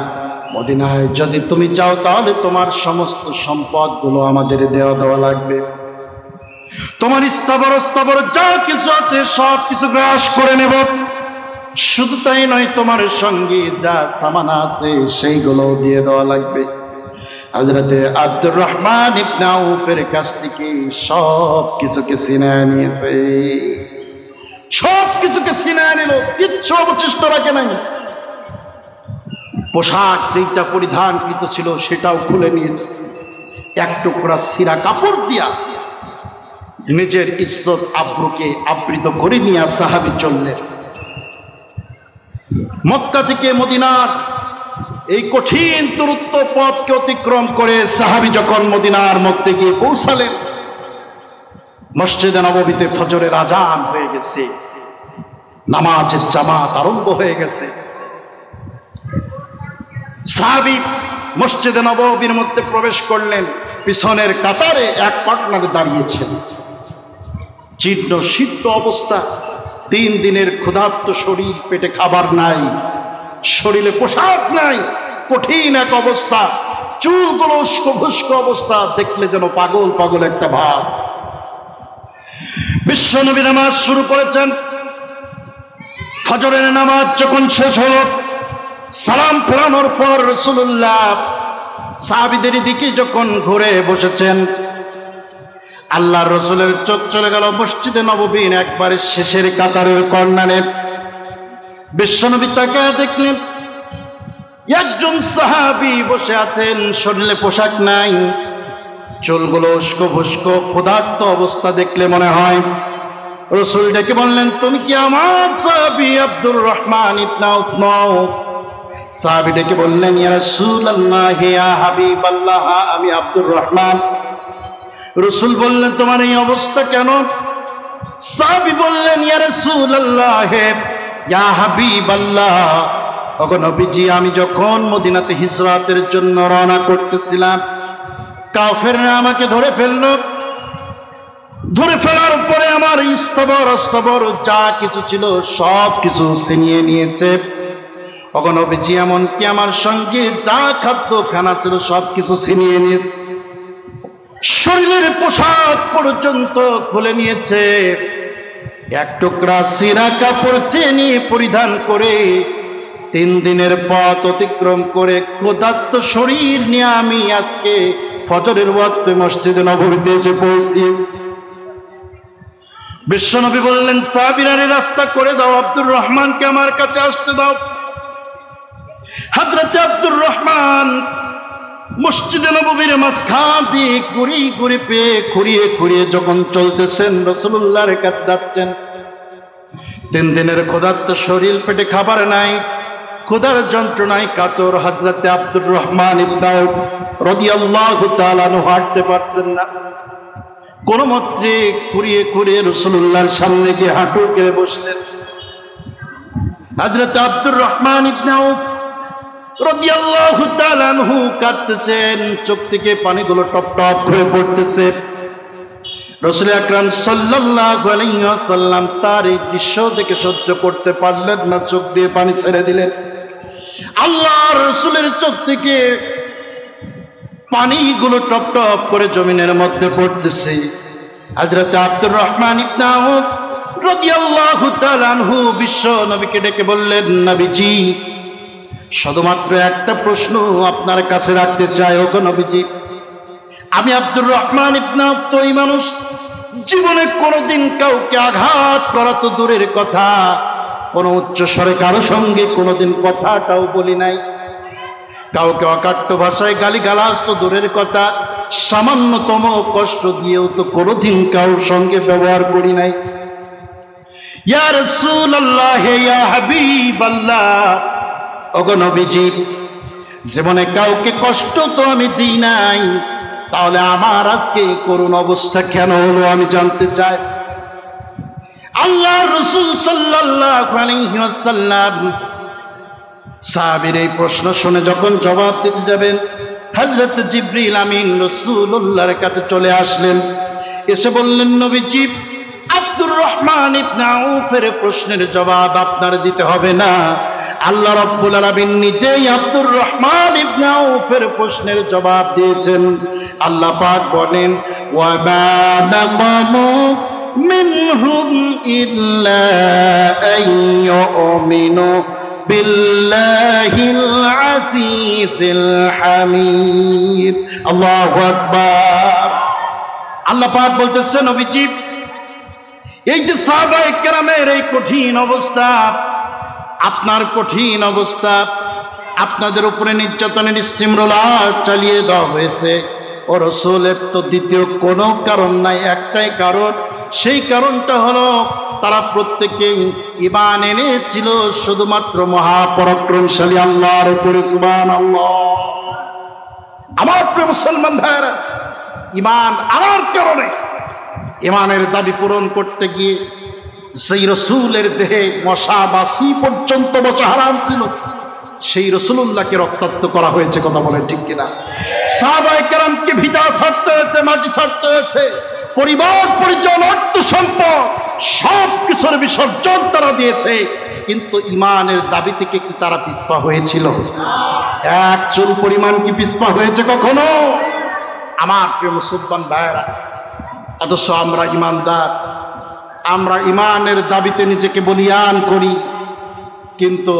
মদিনায় যদি তুমি যাও তাহলে তোমার সমস্ত সম্পদগুলো আমাদের দেওয়া লাগবে, তোমার স্থাবর যা কিছু আছে সব কিছু গ্রাস করে নেব। শুধু তাই নয়, তোমার সঙ্গে যা সামান আছে সেইগুলো দিয়ে দেওয়া লাগবে। হযরতে আব্দুর রহমান ইবনে আউফের কাছ থেকে সব কিছুকে ছিনিয়ে নিয়েছে, সব কিছুকে ছিনিয়ে নিল, কিচ্ছু অবশিষ্ট রাখে নাই। পোশাক যেটা পরিধানকৃত ছিল সেটাও খুলে নিয়েছে, এক টুকরা ছিঁড়া কাপড় দিয়া নিজের ইজ্জত আব্রুকে আবৃত করে নিয়ে সাহাবী চললেন। মক্কা থেকে মদিনার এই কঠিন দূরত্ব পথকে অতিক্রম করে সাহাবী যখন মদিনার মধ্যে গিয়ে পৌঁছালেন, মসজিদে নববীতে ফজরের আজান হয়ে গেছে, নামাজের জামাত আরম্ভ হয়ে গেছে। সাহাবী মসজিদে নববীর মধ্যে প্রবেশ করলেন, পিছনের কাতারে এক পার্টনারে দাঁড়িয়েছেন, জীর্ণ শীর্ণ অবস্থা, 3 দিনের ক্ষুধার্ত শরীর, পেটে খাবার নাই, শরীরে পোশাক নাই, কঠিন এক অবস্থা, চুলগুলো উস্কো অবস্থা, দেখলে যেন পাগল পাগল একটা ভাব। বিশ্বনবী নামাজ শুরু করেছেন। ফজরের নামাজ যখন শেষ হল, সালাম ফেরানোর পর রাসূলুল্লাহ সাহাবীদের দিকে যখন ঘুরে বসেছেন, আল্লাহর রাসূলের চোখ চলে গেল মসজিদে নববীর একবারে শেষের কাতারের কর্নারে। বিশ্বনবী তাকায় দেখলেন একজন সাহাবী বসে আছেন, শরীরে পোশাক নাই, চুলগুলো উস্কো ফুস্কো, ক্ষুধার্ত অবস্থা দেখলে মনে হয়। রাসূল ডেকে বললেন, তুমি কি আমার সাহাবী আব্দুর রহমান ইবনে আউফ নও? সাহাবী ডেকে বললেন, ইয়া রাসূলুল্লাহ, ইয়া হাবিবাল্লাহ, আমি আব্দুর রহমান। রাসূল বললেন, তোমার এই অবস্থা কেন? সাহাবী বললেন, ইয়া রাসূলুল্লাহ, ইয়া হাবিবাল্লাহ, ওগো নবীজি, আমি যখন মদিনাতে হিজরতের জন্য রওনা করতেছিলাম, কাফেররা আমাকে ধরে ফেলল। ধরে ফেলার পরে আমার স্থবর যা কিছু ছিল সব কিছু ছিনিয়ে নিয়েছে। ওগো নবীজি, এমনকি আমার সঙ্গে যা খাদ্য খানা ছিল সব কিছু ছিনিয়ে নিয়েছে, শরীরের পোশাক পর্যন্ত খুলে নিয়েছে। এক টুকরা সিরা কাপড় চেয়ে নিয়ে পরিধান করে 3 দিনের পথ অতিক্রম করে ক্ষুধার্ত শরীর নিয়ে আমি আজকে ফজরের ওয়াক্তে মসজিদে নববীতে এসে পৌঁছিয়েছি। বিশ্বনবী বললেন, সাহাবীরা রাস্তা করে দাও, আব্দুর রহমানকে আমার কাছে আসতে দাও। হযরত আব্দুর রহমান মসজিদে নববীর মাঝখান দিয়ে খুঁড়িয়ে যখন চলতেছেন, রাসূলুল্লাহর কাছে যাচ্ছেন। 3 দিনের ক্ষুধার্ত শরীর, পেটে খাবার নাই, ক্ষুধার যন্ত্রণায় কাতর হযরত আব্দুর রহমান ইবনে আউফ রাদিয়াল্লাহু তাআলা হাঁটতে পারছেন না। কোন মতে খুঁড়িয়ে রাসূলুল্লাহর সামনে গিয়ে হাঁটু গেড়ে বসলেন। হযরত আব্দুর রহমান ইবনে আউফ রাদিয়াল্লাহু তাআলা কাঁদতেছেন, চোখ থেকে পানিগুলো টপ টপ করে পড়তেছে। রাসূল আকরাম সাল্লাল্লাহু আলাইহি ওয়াসাল্লাম তার এই দৃশ্য দেখে সহ্য করতে পারলেন না, চোখ দিয়ে পানি ছেড়ে দিলেন। আল্লাহর রাসূলের চোখ থেকে পানিগুলো টপ টপ করে জমিনের মধ্যে পড়তেছে। হযরত আব্দুর রহমান ইবনে আউফ রাদিয়াল্লাহু তাআলা বিশ্ব নবীকে ডেকে বললেন, নবীজি, শুধুমাত্র একটা প্রশ্ন আপনার কাছে রাখতে চাই। ওগো নবীজি, আমি আব্দুর রহমান ইবনে আউফ তো এই মানুষ, জীবনে কোনোদিন কাউকে আঘাত করা তো দূরের কথা, কোন উচ্চ স্বরে কারো সঙ্গে কোনোদিন কথাটাও বলি নাই, কাউকে অকাট্য ভাষায় গালিগালাজ তো দূরের কথা, সামান্যতম কষ্ট দিয়েও তো কোনোদিন কারোর সঙ্গে ব্যবহার করি নাই। ইয়া রাসূলুল্লাহ, ইয়া হাবিবাল্লাহ, ওগো নবীজি, জীবনে কাউকে কষ্ট তো আমি দিই নাই, তাহলে আমার আজকে করুণ অবস্থা কেন হলো আমি জানতে চাই। আল্লাহর রাসূল সাল্লাল্লাহু আলাইহি ওয়াসাল্লাম সাহাবীর এই প্রশ্ন শুনে যখন জবাব দিতে যাবেন, হযরত জিবরিল আমিন রাসূলুল্লাহর কাছে চলে আসলেন। এসে বললেন, নবীজি, আব্দুর রহমান ইবনে আউফের প্রশ্নের জবাব আপনার দিতে হবে না, আল্লাহ রাব্বুল আলামিন নিজেই আব্দুর রহমান ইবনে আউফের প্রশ্নের জবাব দিয়েছেন। আল্লাহ পাক বলেন, ওয়া মা নাকামু মিনহুম ইল্লা আইয়ুমিনু বিল্লাহিল আজিজিল হামিদ। আল্লাহু আকবার। আল্লাহ পাক বলতেছেন, নবীজি, এই যে সাহাবায়ে কেরামের এই কঠিন অবস্থা, আপনার কঠিন অবস্থা, আপনাদের উপরে নির্যাতনের স্টিমরোলার চালিয়ে দেওয়া হয়েছে, ও রাসূলের তো দ্বিতীয় কোনো কারণ নাই, একটাই কারণ। সেই কারণটা হলো তারা প্রত্যেকেই ঈমান এনেছিল শুধুমাত্র মহাপরাক্রমশালী আল্লাহর উপরে। সুবহানাল্লাহ। আমার প্রিয় মুসলমান ভাইরা, ঈমান আনার কারণে, ঈমানের দাবি পূরণ করতে গিয়ে সেই রাসূলের দেহে মশা বাসি পর্যন্ত বসা হারাম ছিল, সেই রাসূলুল্লাহকে রক্তাক্ত করা হয়েছে। কথা বলেন ঠিক কিনা? সাহাবায়ে কেরামকে ভিটা ছাড়তে হয়েছে, মাটি ছাড়তে হয়েছে, পরিবার পরিজন অর্থ সম্পদ সব কিছুর বিসর্জন তারা দিয়েছে, কিন্তু ঈমানের দাবি থেকে কি তারা পিছপা হয়েছিল? এক চুল পরিমাণ কি পিছপা হয়েছে কখনো? আমার প্রিয় মুসলমান ভাইরা, অথচ আমরা ঈমানদার, আমরা ঈমানের দাবিতে নিজেকে বলিয়ান করি, কিন্তু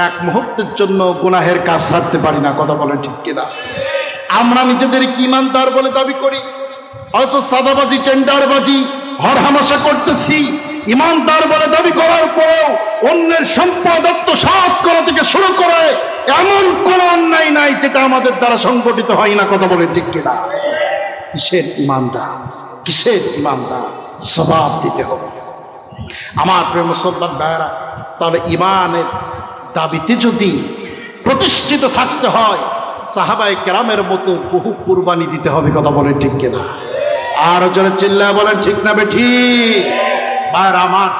এক মুহূর্তের জন্য গুনাহের কাজ ছাড়তে পারি না। কথা বলেন ঠিক কিনা? আমরা নিজেদেরকে ঈমানদার বলে দাবি করি, অথচ সাদাবাজি, টেন্ডারবাজি, হরহামেশা করতেছি। ঈমানদার বলে দাবি করার পরেও অন্যের সম্পদ আত্মসাৎ করা থেকে শুরু করে এমন কোন অন্যায় নাই যেটা আমাদের দ্বারা সংগঠিত হয় না। কথা বলেন ঠিক কিনা? কিসের ঈমানদার? কিসের ঈমানদার? জবাব দিতে হবে। আমার প্রিয় মুসলমান ভাইরা, তাহলে ঈমানের দাবিতে যদি প্রতিষ্ঠিত থাকতে হয়, সাহাবায়ে কেরামের মতো বহু কুরবানি দিতে হবে। কথা বলেন ঠিক কিনা? আর জোরে চিল্লায় বলেন ঠিক না বেঠিক? ভাইরা আমার,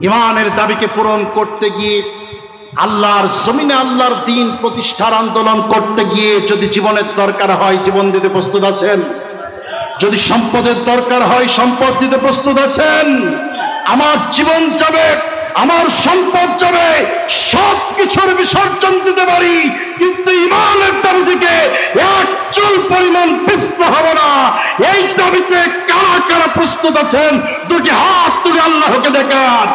ঈমানের দাবিকে পূরণ করতে গিয়ে, আল্লাহর জমিনে আল্লাহর দ্বীন প্রতিষ্ঠার আন্দোলন করতে গিয়ে যদি জীবনের দরকার হয়, জীবন দিতে প্রস্তুত আছেন? যদি সম্পদের দরকার হয়, সম্পদ দিতে প্রস্তুত আছেন? আমার জীবন যাবে, আমার সম্পদ যাবে, সব কিছুর বিসর্জন দিতে পারি, কিন্তু ঈমানের দাবি থেকে এক চুল পরিমাণ পিছপা হব না। এই দাবিতে কারা কারা প্রস্তুত আছেন? দুটি হাত তুলে আল্লাহকে দেখান।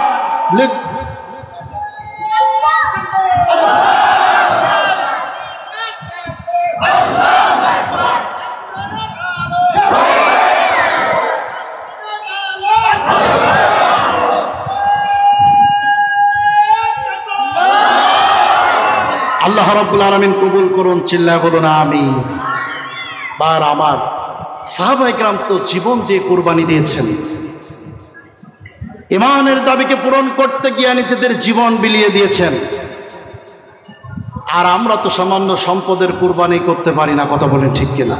আল্লাহ রাব্বুল আলামিন কবুল করুন, চিল্লায় বলুন আমিন। বার আমার, সাহাবায়ে কেরাম তো জীবন দিয়ে কুরবানি দিয়েছেন, ঈমানের দাবিকে পূরণ করতে গিয়ে নিজেদের জীবন বিলিয়ে দিয়েছেন। আর আমরা তো সামান্য সম্পদের কুরবানি করতে পারি না। কথা বলেন ঠিক কিনা?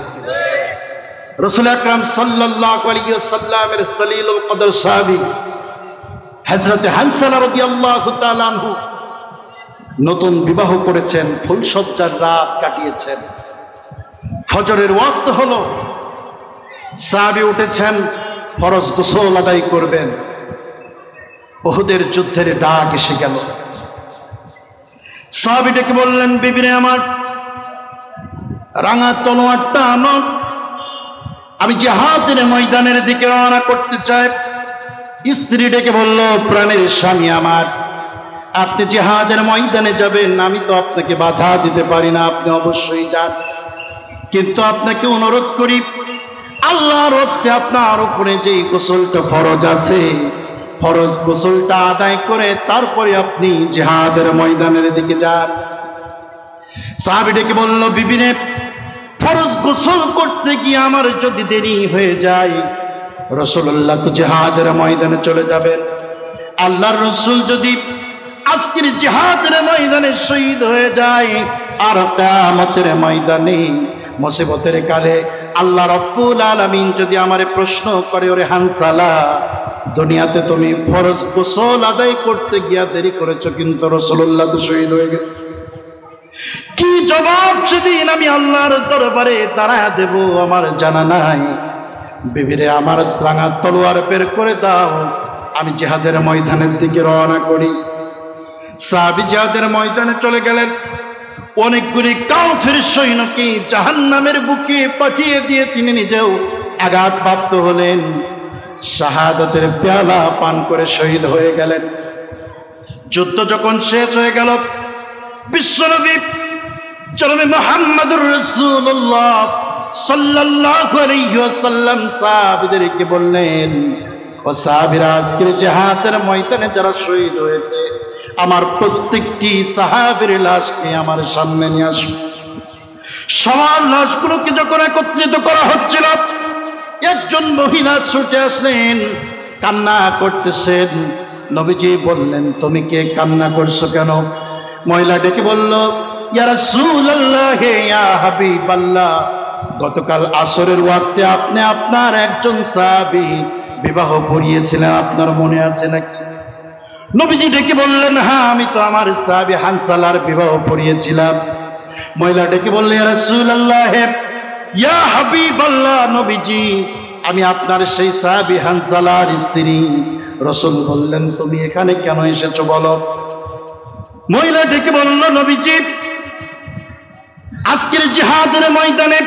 রাসূল আকরাম সাল্লাল্লাহু আলাইহি ওয়াসাল্লামের সলিলুল কদর সাহাবী হযরত হানসালা রাদিয়াল্লাহু তাআলা আনহু নতুন বিবাহ করেছেন, ফুলসজ্জার রাত কাটিয়েছেন, ফজরের ওয়াক্ত হলো, সাহাবী উঠেছেন, ফরজ গোসল আদায় করবেন। উহুদের যুদ্ধের ডাক এসে গেল। সাহাবী ডেকে বললেন, বিবিরে আমার, রাঙা তলোয়ারটা আমার, আমি জিহাদের ময়দানের দিকে রওনা করতে চাই। স্ত্রী ডেকে বলল, প্রাণের স্বামী আমার, আপনি জিহাদের ময়দানে যাবেন, আমি তো আপনাকে বাধা দিতে পারি না, আপনি অবশ্যই যান, কিন্তু আপনাকে অনুরোধ করি, আল্লাহর হস্তে আপনার উপরে যেই গোসলটা ফরজ আছে, ফরজ গোসলটা আদায় করে তারপরে আপনি জিহাদের ময়দানের দিকে যান। সাহাবী ডেকে বলল, বিবিরে, ফরজ গোসল করতে গিয়ে আমার যদি দেরি হয়ে যায়, রাসূলুল্লাহ তো জিহাদের ময়দানে চলে যাবেন, আল্লাহর রাসূল যদি আজকের জিহাদের ময়দানে শহীদ হয়ে যায়, আর কিয়ামতের ময়দানে মুসিবতের কালে আল্লাহ রাব্বুল আলামিন যদি আমারে প্রশ্ন করে, ওরে হানসালা, দুনিয়াতে তুমি ফরজ গোসল আদায় করতে গিয়া দেরি করেছো, কিন্তু রাসূলুল্লাহ তো শহীদ হয়ে গেছে, কি জবাব সেদিন আমি আল্লাহর দরবারে দাঁড়ায় দেব আমার জানা নাই। বিবিরে আমার, রাঙা তলোয়ার বের করে দাও, আমি জিহাদের ময়দানের দিকে রওনা করি। সাহাবী জিহাদের ময়দানে চলে গেলেন। অনেকগুলি কাফের সৈন্যকে জাহান্নামের বুকে পাঠিয়ে দিয়ে তিনি নিজেও আঘাতপ্রাপ্ত হলেন, শাহাদাতের পেয়ালা পান করে শহীদ হয়ে গেলেন। যুদ্ধ যখন শেষ হয়ে গেল, বিশ্বনবী জনাবে মুহাম্মদুর রাসূলুল্লাহ সাল্লাল্লাহু আলাইহি ওয়াসাল্লাম সাহাবীদেরকে বললেন, ও সাহাবীরা, আজকের জিহাদের ময়দানে যারা শহীদ হয়েছে, আমার প্রত্যেকটি সাহাবীর লাশকে আমার সামনে নিয়ে আসো। সবার লাশগুলোকে যখন একত্রিত করা হচ্ছিল, একজন মহিলা ছুটে আসলেন, কান্না করতেছেন। নবীজি বললেন, তুমি কে কান্না করছো কেন? মহিলা ডেকে বলল, ইয়া রাসূলুল্লাহ, ইয়া হাবিবাল্লাহ, গতকাল আসরের ওয়াক্তে আপনি আপনার একজন সাহাবী বিবাহ পড়িয়েছিলেন, আপনার মনে আছে নাকি? নবীজি ডেকে বললেন, হ্যাঁ, আমি তো আমার সাহাবী হানসালার বিবাহ পড়িয়েছিলাম। মহিলা ডেকে বললেন, ইয়া রাসূলুল্লাহ, ইয়া হাবিবাল্লাহ, নবীজি, আমি আপনার সেই সাহাবী হানসালার স্ত্রী। রাসূল বললেন, তুমি এখানে কেন এসেছো বলো? মহিলা ডেকে বলল, নবীজি, আজকের জিহাদের ময়দানে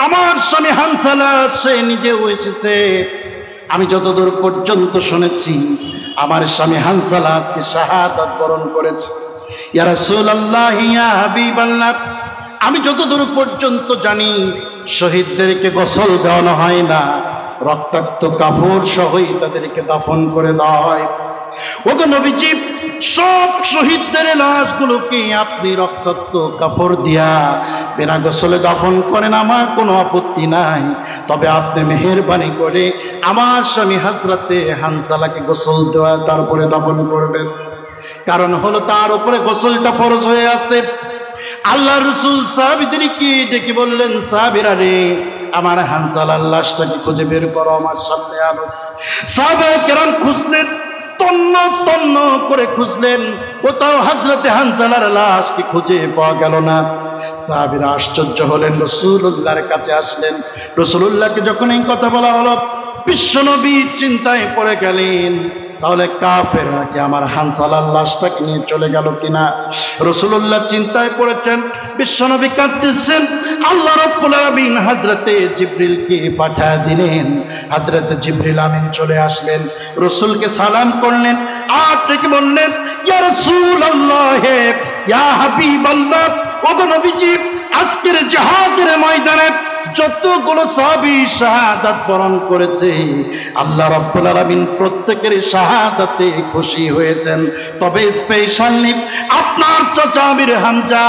আমার স্বামী হানসালা সে নিজেও এসেছে। আমি যতদূর পর্যন্ত শুনেছি, আমার স্বামী হানসালা আজকে শাহাদাত বরণ করেছে। ইয়া রাসূলুল্লাহ, ইয়া হাবিবাল্লাহ, আমি যতদূর পর্যন্ত জানি শহীদদেরকে গোসল দেওয়ানো হয় না, রক্তাক্ত কাপড় সহই তাদেরকে দাফন করে দেওয়া হয়। ওগো নবীজি, সব শহীদদের লাশগুলোকে আপনি রক্তাক্ত কাপড় দিয়া বিনা গোসলে দাফন করেন, আমার কোনো আপত্তি নাই। তবে আপনি মেহেরবানি করে আমার স্বামী হযরতে হানসালাকে গোসল দেওয়া তারপরে দাফন করবেন। কারণ হলো তার উপরে গোসলটা ফরজ হয়ে আছে। আল্লাহ রাসূল সাহাবীদেরকে ডেকে বললেন, সাহাবীরা রে, আমার হানসালার লাশটাকে খুঁজে বের করো, আমার সামনে আনো। সাহাবায়ে কেরাম খুঁজলেন, তন্ন তন্ন করে খুঁজলেন, কোথাও হযরতে হানসালার লাশকে খুঁজে পাওয়া গেল না। সাহাবীরা আশ্চর্য হলেন, রাসূলুল্লাহর কাছে আসলেন। রাসূলুল্লাহকে যখন এই কথা বলা হলো, বিশ্বনবী চিন্তায় পড়ে গেলেন, তাহলে কাফেররা কি আমার হানসালার লাশটাকে নিয়ে চলে গেল কিনা? রাসূলুল্লাহ চিন্তায় পড়েছেন, বিশ্বনবী কাঁদতেছেন। আল্লাহ রাব্বুল আলামিন হযরতে জিবরিলকে পাঠিয়ে দিলেন। হযরতে জিবরিল আমিন চলে আসলেন, রাসূলকে সালাম করলেন, আর ডেকে বললেন, ইয়া রাসূলুল্লাহ, ইয়া হাবিবাল্লাহ, ওগো নবীজি, আজকের জিহাদের ময়দানে যতগুলো সাহাবী শাহাদাত বরণ করেছে, আল্লাহ রাব্বুল আলামিন প্রত্যেকের শাহাদাতে খুশি হয়েছেন। তবে স্পেশালি আপনার চাচা আমির হামজা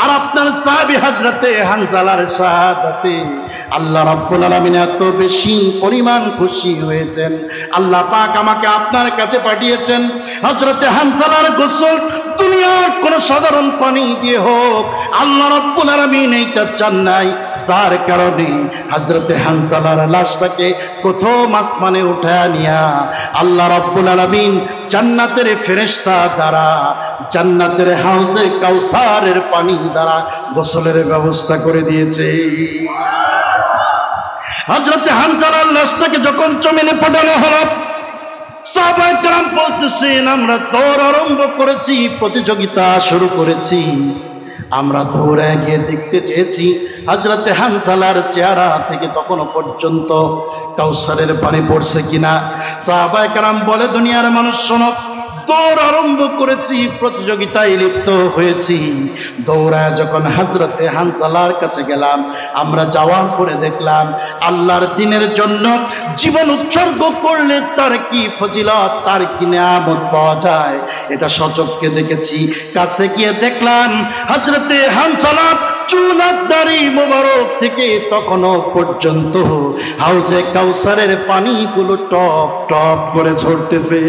আর আপনার সাহাবী হযরতে হানজালার শাহাদাতে আল্লাহ রাব্বুল আলামিন এত বেশি পরিমাণ খুশি হয়েছেন, আল্লাহ পাক আমাকে আপনার কাছে পাঠিয়েছেন। হযরতে হানজালার গোসল দুনিয়ার কোন সাধারণ পানি দিয়ে হোক, আল্লাহ রাব্বুল আলামিন এইটা চান নাই। যার কারণে হযরতে হানজালার লাশটাকে প্রথম আসমানে উঠায় নিয়া আল্লাহ রাব্বুল আলামিন জান্নাতের ফেরেশতা দ্বারা জান্নাতের হাউজে কাউসারের পানি দ্বারা গোসলের ব্যবস্থা করে দিয়েছে। হযরতে হানজালার লাশটাকে যখন জমিনে পাঠানো হলো, সাহাবায়ে কেরাম বলতেছেন, আমরা দৌড় আরম্ভ করেছি, প্রতিযোগিতা শুরু করেছি। আমরা দৌড়ে গিয়ে দেখতে চেয়েছি হযরতে হানজালার চেহারা থেকে তখনও পর্যন্ত কাউসারের পানি পড়ছে কিনা। সাহাবায়ে কেরাম বলে, দুনিয়ার মানুষ শোনো, দৌড় আরম্ভ করেছি, প্রতিযোগিতায় লিপ্ত হয়েছি। দৌড়ায় যখন হযরতে হানজালার কাছে গেলাম, আমরা যাওয়ার পরে দেখলাম আল্লাহর দ্বীনের জন্য জীবন উৎসর্গ করলে তার কি ফজিলত, তার কি নিয়ামত পাওয়া যায়, এটা সচক্ষে দেখেছি। কাছে গিয়ে দেখলাম হযরতে হানজালার চুল আর দাড়ি মোবারক থেকে তখনও পর্যন্ত হাউজে কাউসারের পানিগুলো টপ টপ করে ঝরতেছে।